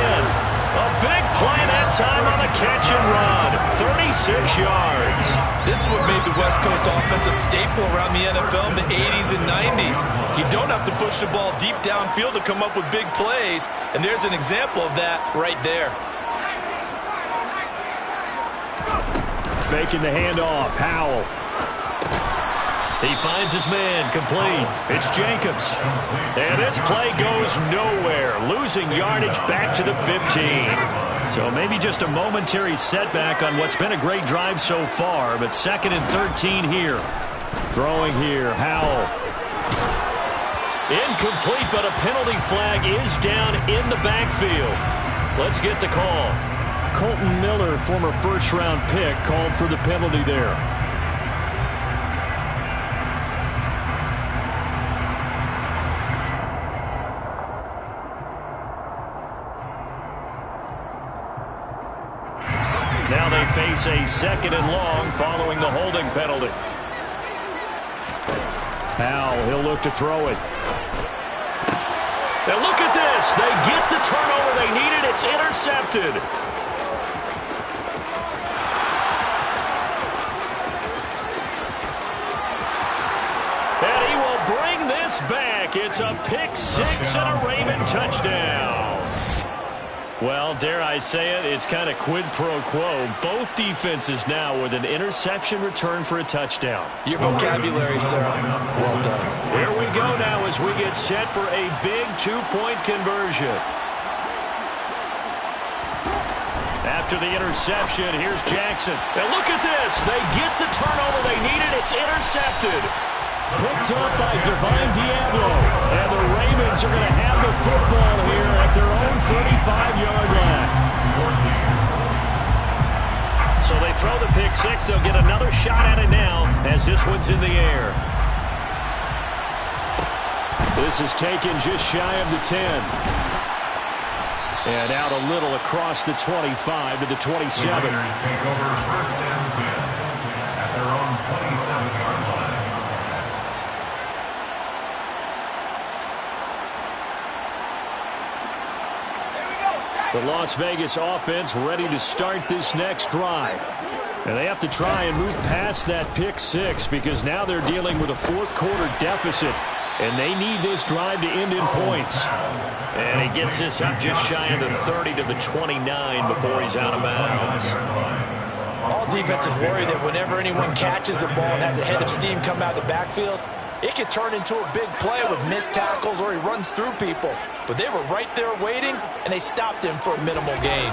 A big play that time on the catch and run. 36 yards. This is what made the West Coast offense a staple around the NFL in the 80s and 90s. You don't have to push the ball deep downfield to come up with big plays, and there's an example of that right there. Faking the handoff. Howell. He finds his man, complete. It's Jacobs. And this play goes nowhere, losing yardage back to the 15. So maybe just a momentary setback on what's been a great drive so far, but 2nd and 13 here. Throwing here, Howell. Incomplete, but a penalty flag is down in the backfield. Let's get the call. Colton Miller, former first-round pick, called for the penalty there. Now they face a 2nd and long following the holding penalty. Powell, he'll look to throw it. Now look at this. They get the turnover they needed. It's intercepted. And he will bring this back. It's a pick six and a Raven touchdown. Well, dare I say it, it's kind of quid pro quo. Both defenses now with an interception return for a touchdown. Your vocabulary, sir. Well done. Here we go now as we get set for a big two-point conversion. After the interception, here's Jackson. And look at this. They get the turnover they needed. It's intercepted. Picked up by Divine Diablo. And the Ravens are going to have the football here at their own 35-yard line. So they throw the pick six. They'll get another shot at it now as this one's in the air. This is taken just shy of the 10. And out a little across the 25 to the 27. The Raiders take over first and 10 at their own 27-yard line. The Las Vegas offense ready to start this next drive. And they have to try and move past that pick six because now they're dealing with a fourth-quarter deficit. And they need this drive to end in points. And he gets this up just shy of the 30 to the 29 before he's out of bounds. All defenses worry that whenever anyone catches the ball and has a head of steam come out of the backfield, it can turn into a big play with missed tackles or he runs through people. But they were right there waiting, and they stopped him for a minimal gain.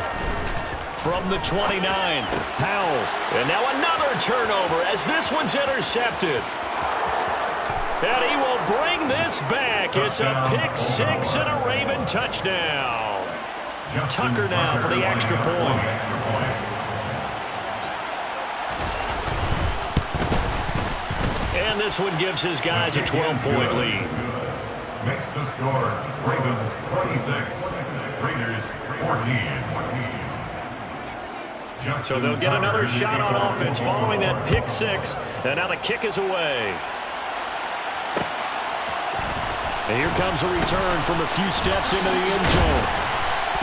From the 29, Powell. And now another turnover as this one's intercepted. And he will bring this back. It's a pick six and a Raven touchdown. Tucker now for the extra point. And this one gives his guys a 12-point lead. Makes the score Ravens 26, Raiders 14. So they'll get another shot on offense following that pick six. And now the kick is away. And here comes a return from a few steps into the end zone.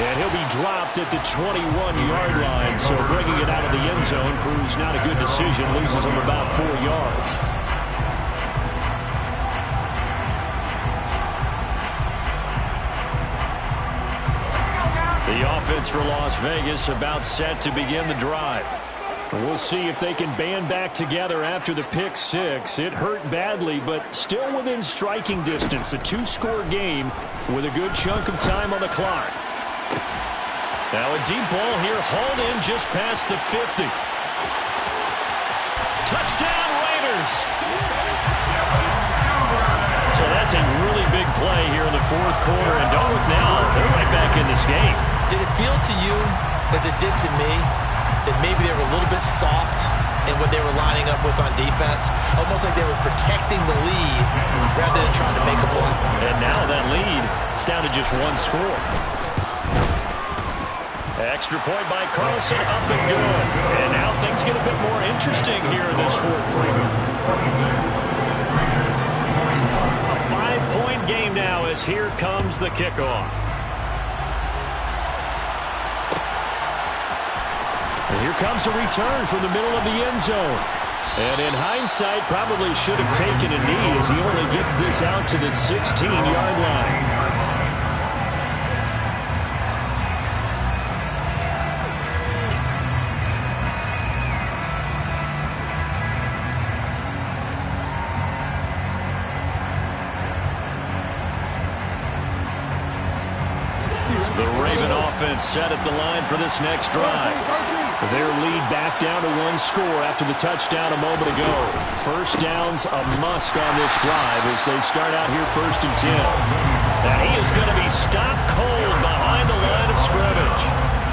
And he'll be dropped at the 21-yard line. So bringing it out of the end zone proves not a good decision. Loses him about 4 yards. The offense for Las Vegas about set to begin the drive. We'll see if they can band back together after the pick six. It hurt badly, but still within striking distance. A two-score game with a good chunk of time on the clock. Now a deep ball here, hauled in just past the 50. Touchdown, Raiders! So that's a really big play here in the fourth quarter. And don't look now, they're right back in this game. Did it feel to you, as it did to me, that maybe they were a little bit soft in what they were lining up with on defense? Almost like they were protecting the lead rather than trying to make a play. And now that lead is down to just one score. Extra point by Carlson, up and good. And now things get a bit more interesting here in this fourth quarter. A 5-point game now as here comes the kickoff. And here comes a return from the middle of the end zone. And in hindsight, probably should have taken a knee as he only gets this out to the 16-yard line. The Raven offense set at the line for this next drive. Their lead back down to one score after the touchdown a moment ago. First down's a must on this drive as they start out here first and 10. And he is going to be stopped cold behind the line of scrimmage.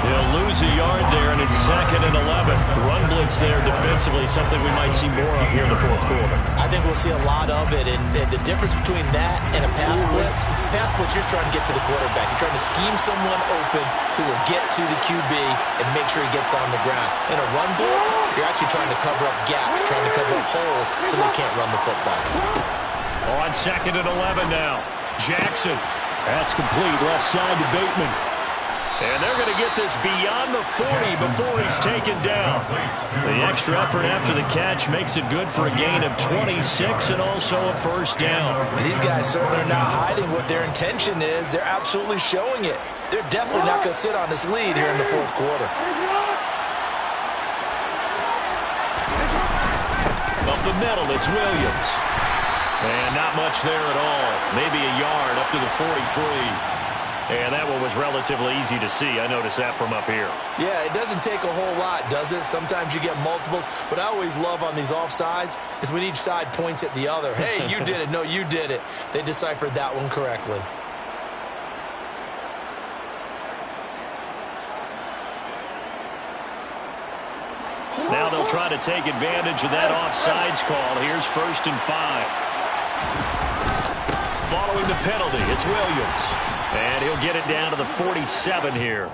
He'll lose a yard there, and it's 2nd and 11. Run blitz there defensively, something we might see more of here in the fourth quarter. I think we'll see a lot of it, and the difference between that and a pass blitz, you're trying to get to the quarterback. You're trying to scheme someone open who will get to the QB and make sure he gets on the ground. In a run blitz, you're actually trying to cover up gaps, trying to cover up holes so they can't run the football. On 2nd and 11 now. Jackson. That's complete. Left side to Bateman. And they're going to get this beyond the 40 before he's taken down. The extra effort after the catch makes it good for a gain of 26 and also a first down. These guys certainly are not hiding what their intention is. They're absolutely showing it. They're definitely not going to sit on this lead here in the fourth quarter. Up the middle, it's Williams. And not much there at all. Maybe a yard up to the 43. And that one was relatively easy to see. I noticed that from up here. Yeah, it doesn't take a whole lot, does it? Sometimes you get multiples. What I always love on these offsides is when each side points at the other. Hey, you did it. No, you did it. They deciphered that one correctly. Now they'll try to take advantage of that offsides call. Here's 1st and 5. Following the penalty, it's Williams. And he'll get it down to the 47 here.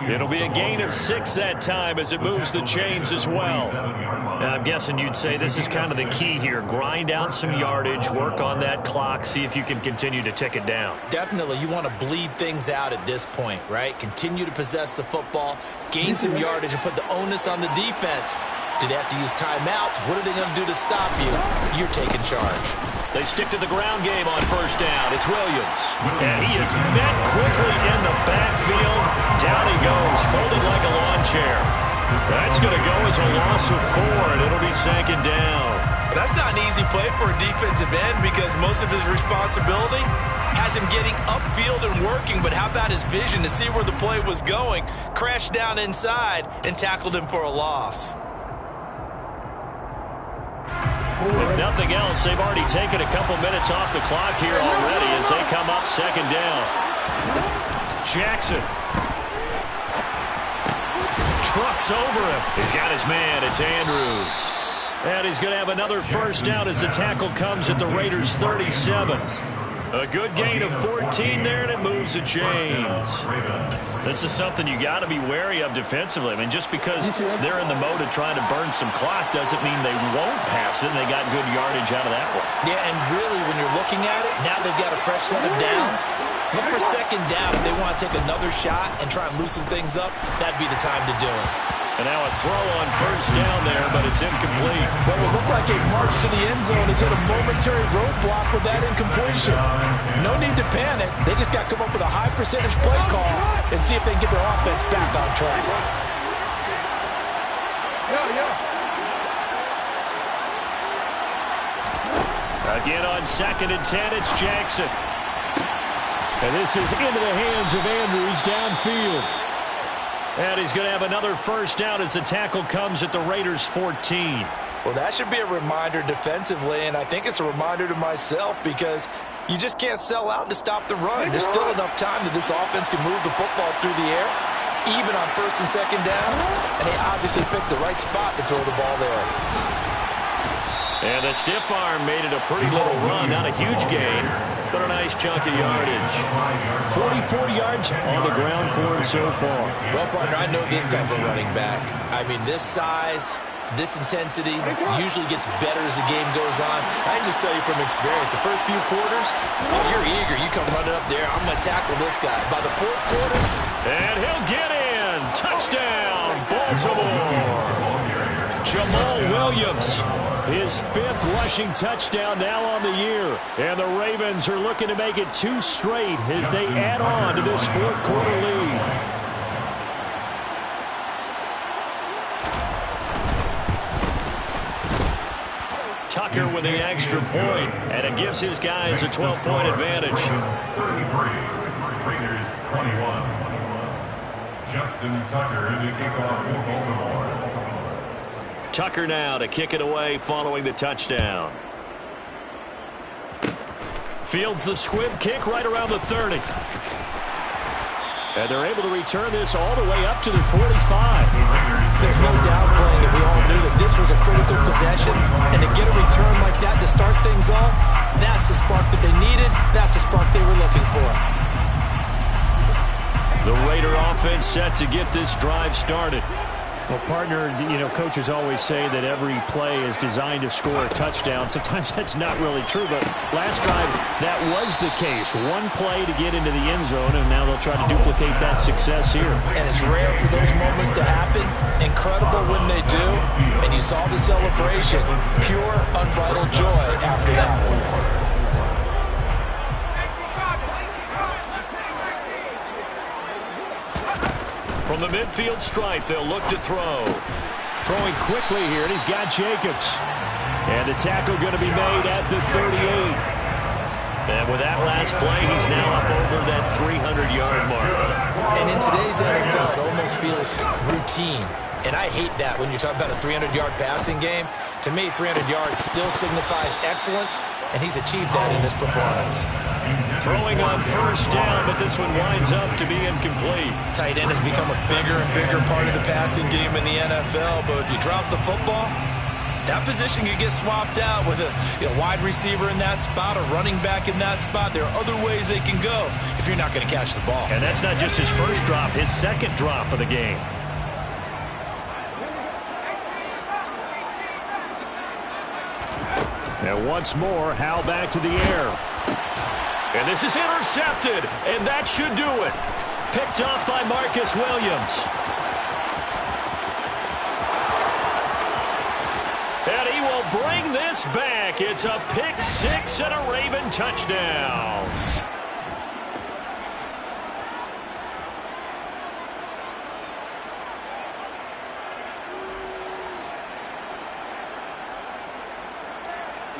It'll be a gain of 6 that time as it moves the chains as well. Now, I'm guessing you'd say this is kind of the key here. Grind out some yardage, work on that clock, see if you can continue to tick it down. Definitely, you want to bleed things out at this point, right? Continue to possess the football, gain some yardage, and put the onus on the defense. Do they have to use timeouts? What are they going to do to stop you? You're taking charge. They stick to the ground game on 1st down. It's Williams. And he is met quickly in the backfield. Down he goes, folded like a lawn chair. That's going to go as a loss of 4, and it'll be 2nd down. That's not an easy play for a defensive end because most of his responsibility has him getting upfield and working, but how about his vision to see where the play was going, crashed down inside, and tackled him for a loss. If nothing else, they've already taken a couple minutes off the clock here already as they come up 2nd down. Jackson. Trucks over him. He's got his man. It's Andrews. And he's going to have another first down as the tackle comes at the Raiders' 37. A good gain of 14 there, and it moves the chains. This is something you got to be wary of defensively. I mean, just because they're in the mode of trying to burn some clock doesn't mean they won't pass it, and they got good yardage out of that one. Yeah, and really, when you're looking at it, now they've got a fresh set of downs. Look for 2nd down. If they want to take another shot and try and loosen things up, that'd be the time to do it. And now a throw on 1st down there, but it's incomplete. What will look like a march to the end zone is hit a momentary roadblock with that incompletion. No need to panic. They just got to come up with a high percentage play call and see if they can get their offense back on track. Again on 2nd and 10, it's Jackson. And this is into the hands of Andrews downfield. And he's going to have another first down as the tackle comes at the Raiders' 14. Well, that should be a reminder defensively, and I think it's a reminder to myself because you just can't sell out to stop the run. There's still enough time that this offense can move the football through the air, even on 1st and 2nd downs, and they obviously picked the right spot to throw the ball there. And the stiff arm made it a pretty little run. Not a huge gain, but a nice chunk of yardage. 44 yards on the ground for him so far. Well, partner, I know this type of running back. I mean, this size, this intensity usually gets better as the game goes on. I can just tell you from experience, the first few quarters, oh, you're eager. You come running up there, I'm going to tackle this guy. By the 4th quarter, and he'll get in. Touchdown, Baltimore. Jamal Williams. His 5th rushing touchdown now on the year. And the Ravens are looking to make it 2 straight as they add on to this 4th quarter lead. Tucker with the extra point, and it gives his guys a 12-point advantage. 33, Raiders 21. Justin Tucker in the kickoff for Baltimore. Tucker now to kick it away following the touchdown. Fields the squib kick right around the 30. And they're able to return this all the way up to the 45. There's no downplaying it. We all knew that this was a critical possession. And to get a return like that to start things off, that's the spark that they needed. That's the spark they were looking for. The Raider offense set to get this drive started. Well, partner, coaches always say that every play is designed to score a touchdown. Sometimes that's not really true, but last drive, that was the case. One play to get into the end zone, and now they'll try to duplicate that success here. And it's rare for those moments to happen. Incredible when they do. And you saw the celebration. Pure, unbridled joy after that one. From the midfield stripe, they'll look to throw. Throwing quickly here, and he's got Jacobs. And the tackle going to be made at the 38. And with that last play, he's now up over that 300-yard mark. And in today's NFL, it almost feels routine. And I hate that when you're talking about a 300-yard passing game. To me, 300 yards still signifies excellence, and he's achieved that in this performance. Throwing on first down, but this one winds up to be incomplete. Tight end has become a bigger and bigger part of the passing game in the NFL, but if you drop the football, that position could get swapped out with a wide receiver in that spot, a running back in that spot. There are other ways they can go if you're not going to catch the ball. And that's not just his first drop, his second drop of the game. And once more, Howell back to the air. And this is intercepted, and that should do it. Picked off by Marcus Williams. And he will bring this back. It's a pick six and a Raven touchdown.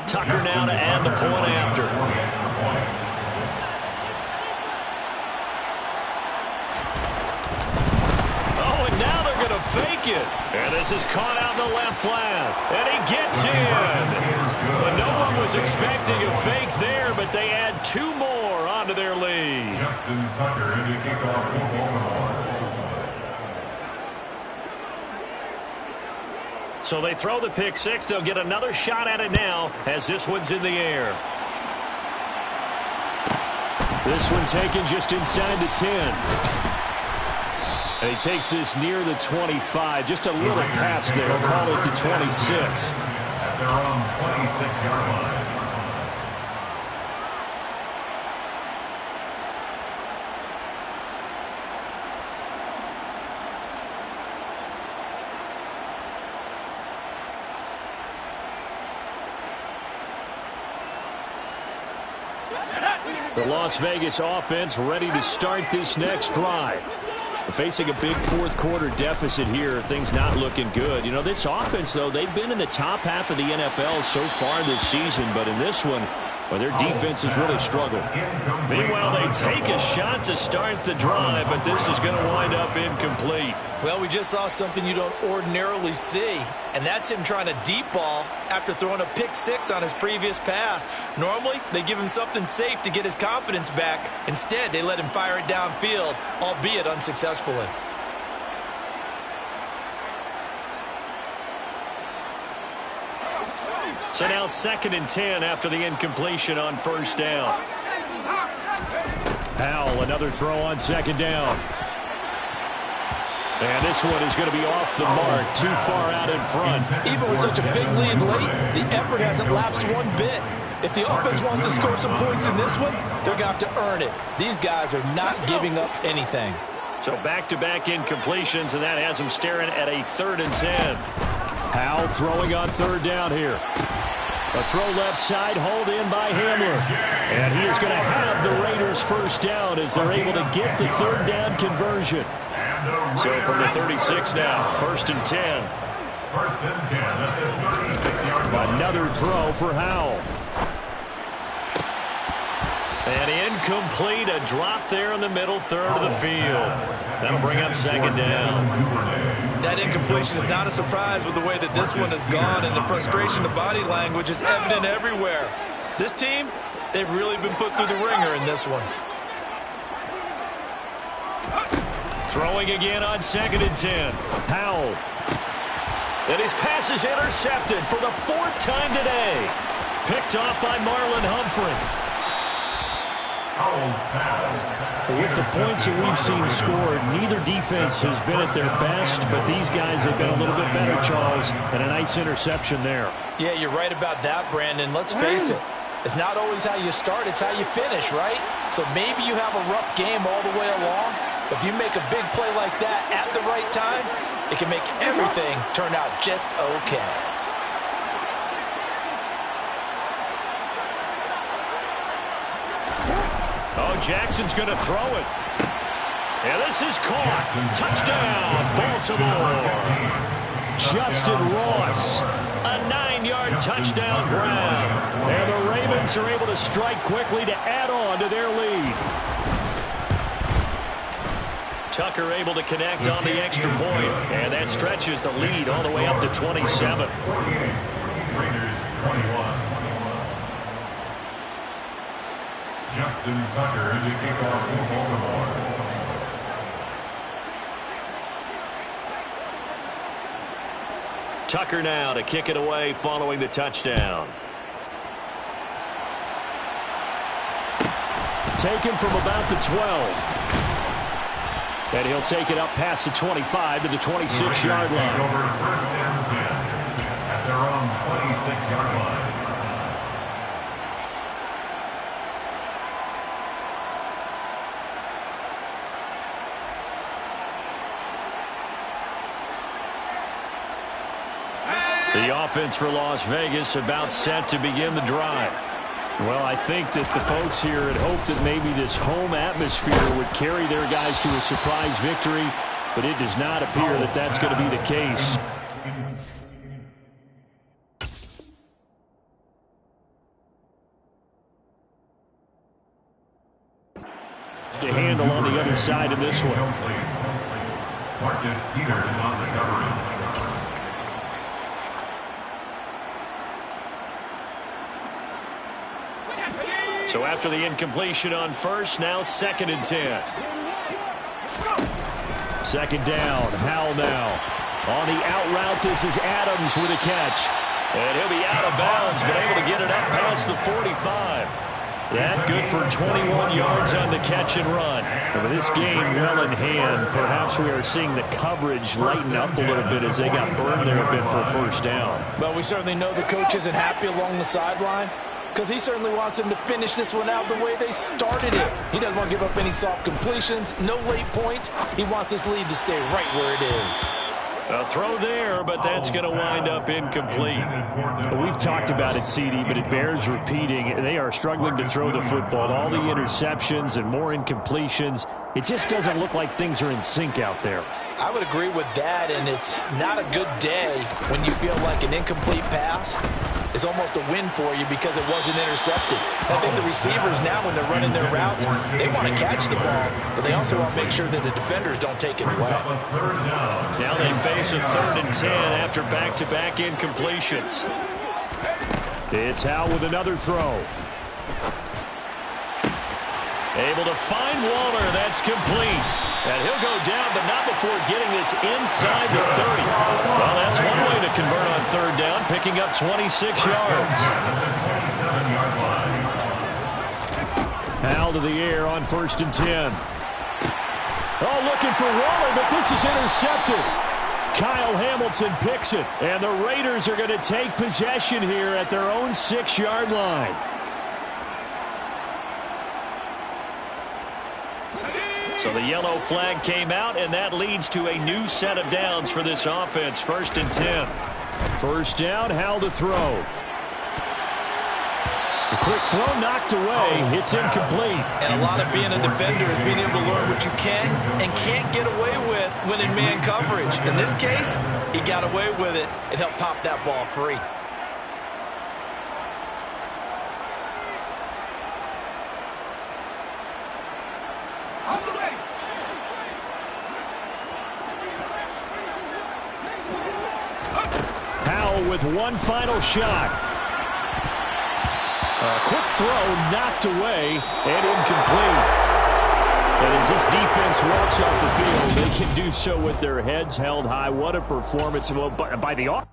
Tucker now to add the point after. Oh, and now they're going to fake it. And this is caught out in the left flat. And he gets in. But no one was expecting a fake there, but they add two more onto their lead. Justin Tucker in the kickoff for Baltimore. So they throw the pick six. They'll get another shot at it now as this one's in the air. This one taken just inside the 10. And he takes this near the 25. Just a little pass there. Call it the 26. At their own 26-yard line. The Las Vegas offense ready to start this next drive. Facing a big fourth quarter deficit here. Things not looking good. This offense, though, they've been in the top half of the NFL so far this season. But in this one, well, their defense has really struggled. Meanwhile, they take a shot to start the drive, but this is going to wind up incomplete. Well, we just saw something you don't ordinarily see, and that's him trying to deep ball after throwing a pick six on his previous pass. Normally, they give him something safe to get his confidence back. Instead, they let him fire it downfield, albeit unsuccessfully. So now 2nd and 10 after the incompletion on first down. Howell, another throw on 2nd down. And this one is going to be off the mark, too far out in front. Even with such a big lead late, the effort hasn't lapsed one bit. If the offense wants to score some points in this one, they're going to have to earn it. These guys are not giving up anything. So back-to-back incompletions, and that has them staring at a 3rd and 10. Howell throwing on 3rd down here. A throw left side, hauled in by Hamler. And he is going to have the Raiders first down as they're able to get the 3rd down conversion. So from the 36 now, 1st and 10. 1st and 10 at the 36-yard line. Another throw for Howell. And incomplete, a drop there in the middle third of the field. That'll bring up 2nd down. That incompletion is not a surprise with the way that this one has gone, and the frustration of body language is evident everywhere. This team, they've really been put through the ringer in this one. Throwing again on 2nd and 10. Howell. And his pass is intercepted for the 4th time today. Picked off by Marlon Humphrey. Howell's pass. With the points that we've seen scored, neither defense has been at their best, but these guys have been a little bit better, Charles, and a nice interception there. Yeah, you're right about that, Brandon. Let's face it. It's not always how you start, it's how you finish, right? So maybe you have a rough game all the way along, but if you make a big play like that at the right time, it can make everything turn out just okay. Oh, Jackson's going to throw it. And this is caught. Touchdown, Baltimore. Justin Ross, a 9-yard touchdown grab. And the Ravens are able to strike quickly to add on to their lead. Tucker able to connect on the extra point. And that stretches the lead all the way up to 27. Raiders 21. Justin Tucker to kick off for Baltimore. Tucker now to kick it away following the touchdown. Taken from about the 12. And he'll take it up past the 25 to the 26-yard line. Over first and 10 at their own 26-yard line. The offense for Las Vegas about set to begin the drive. Well, I think that the folks here had hoped that maybe this home atmosphere would carry their guys to a surprise victory, but it does not appear that that's going to be the case. To handle on the other side of this one. Marcus Peters on the coverage. So after the incompletion on first, now 2nd and 10. Second down, Howell now. On the out route, this is Adams with a catch. And he'll be out of bounds, but able to get it up past the 45. That good for 21 yards on the catch and run. And with this game well in hand, perhaps we are seeing the coverage lighten up a little bit as they got burned there a bit for a first down. But we certainly know the coach isn't happy along the sideline, because he certainly wants them to finish this one out the way they started it. He doesn't want to give up any soft completions, no late points. He wants his lead to stay right where it is. A throw there, but that's going to wind up incomplete. Well, we've talked about it, CD, but it bears repeating. They are struggling to throw the football. All the interceptions and more incompletions. It just doesn't look like things are in sync out there. I would agree with that, and it's not a good day when you feel like an incomplete pass is almost a win for you because it wasn't intercepted. I think the receivers now, when they're running their routes, they want to catch the ball, but they also want to make sure that the defenders don't take it away. Now they face a 3rd and 10 after back-to-back incompletions. It's Howell with another throw. Able to find Waller. That's complete. And he'll go down, but not before getting this inside the 30. Well, that's one way to convert on 3rd down, picking up 26 yards. Howell to the air on 1st and 10. Oh, looking for Waller, but this is intercepted. Kyle Hamilton picks it, and the Raiders are going to take possession here at their own 6-yard line. So the yellow flag came out, and that leads to a new set of downs for this offense. 1st and 10. First down, Howell to throw. A quick throw knocked away. It's incomplete. And a lot of being a defender is being able to learn what you can and can't get away with when in man coverage. In this case, he got away with it. It helped pop that ball free. Howell with one final shot. A quick throw knocked away and incomplete. And as this defense walks off the field, they can do so with their heads held high. What a performance by the offense.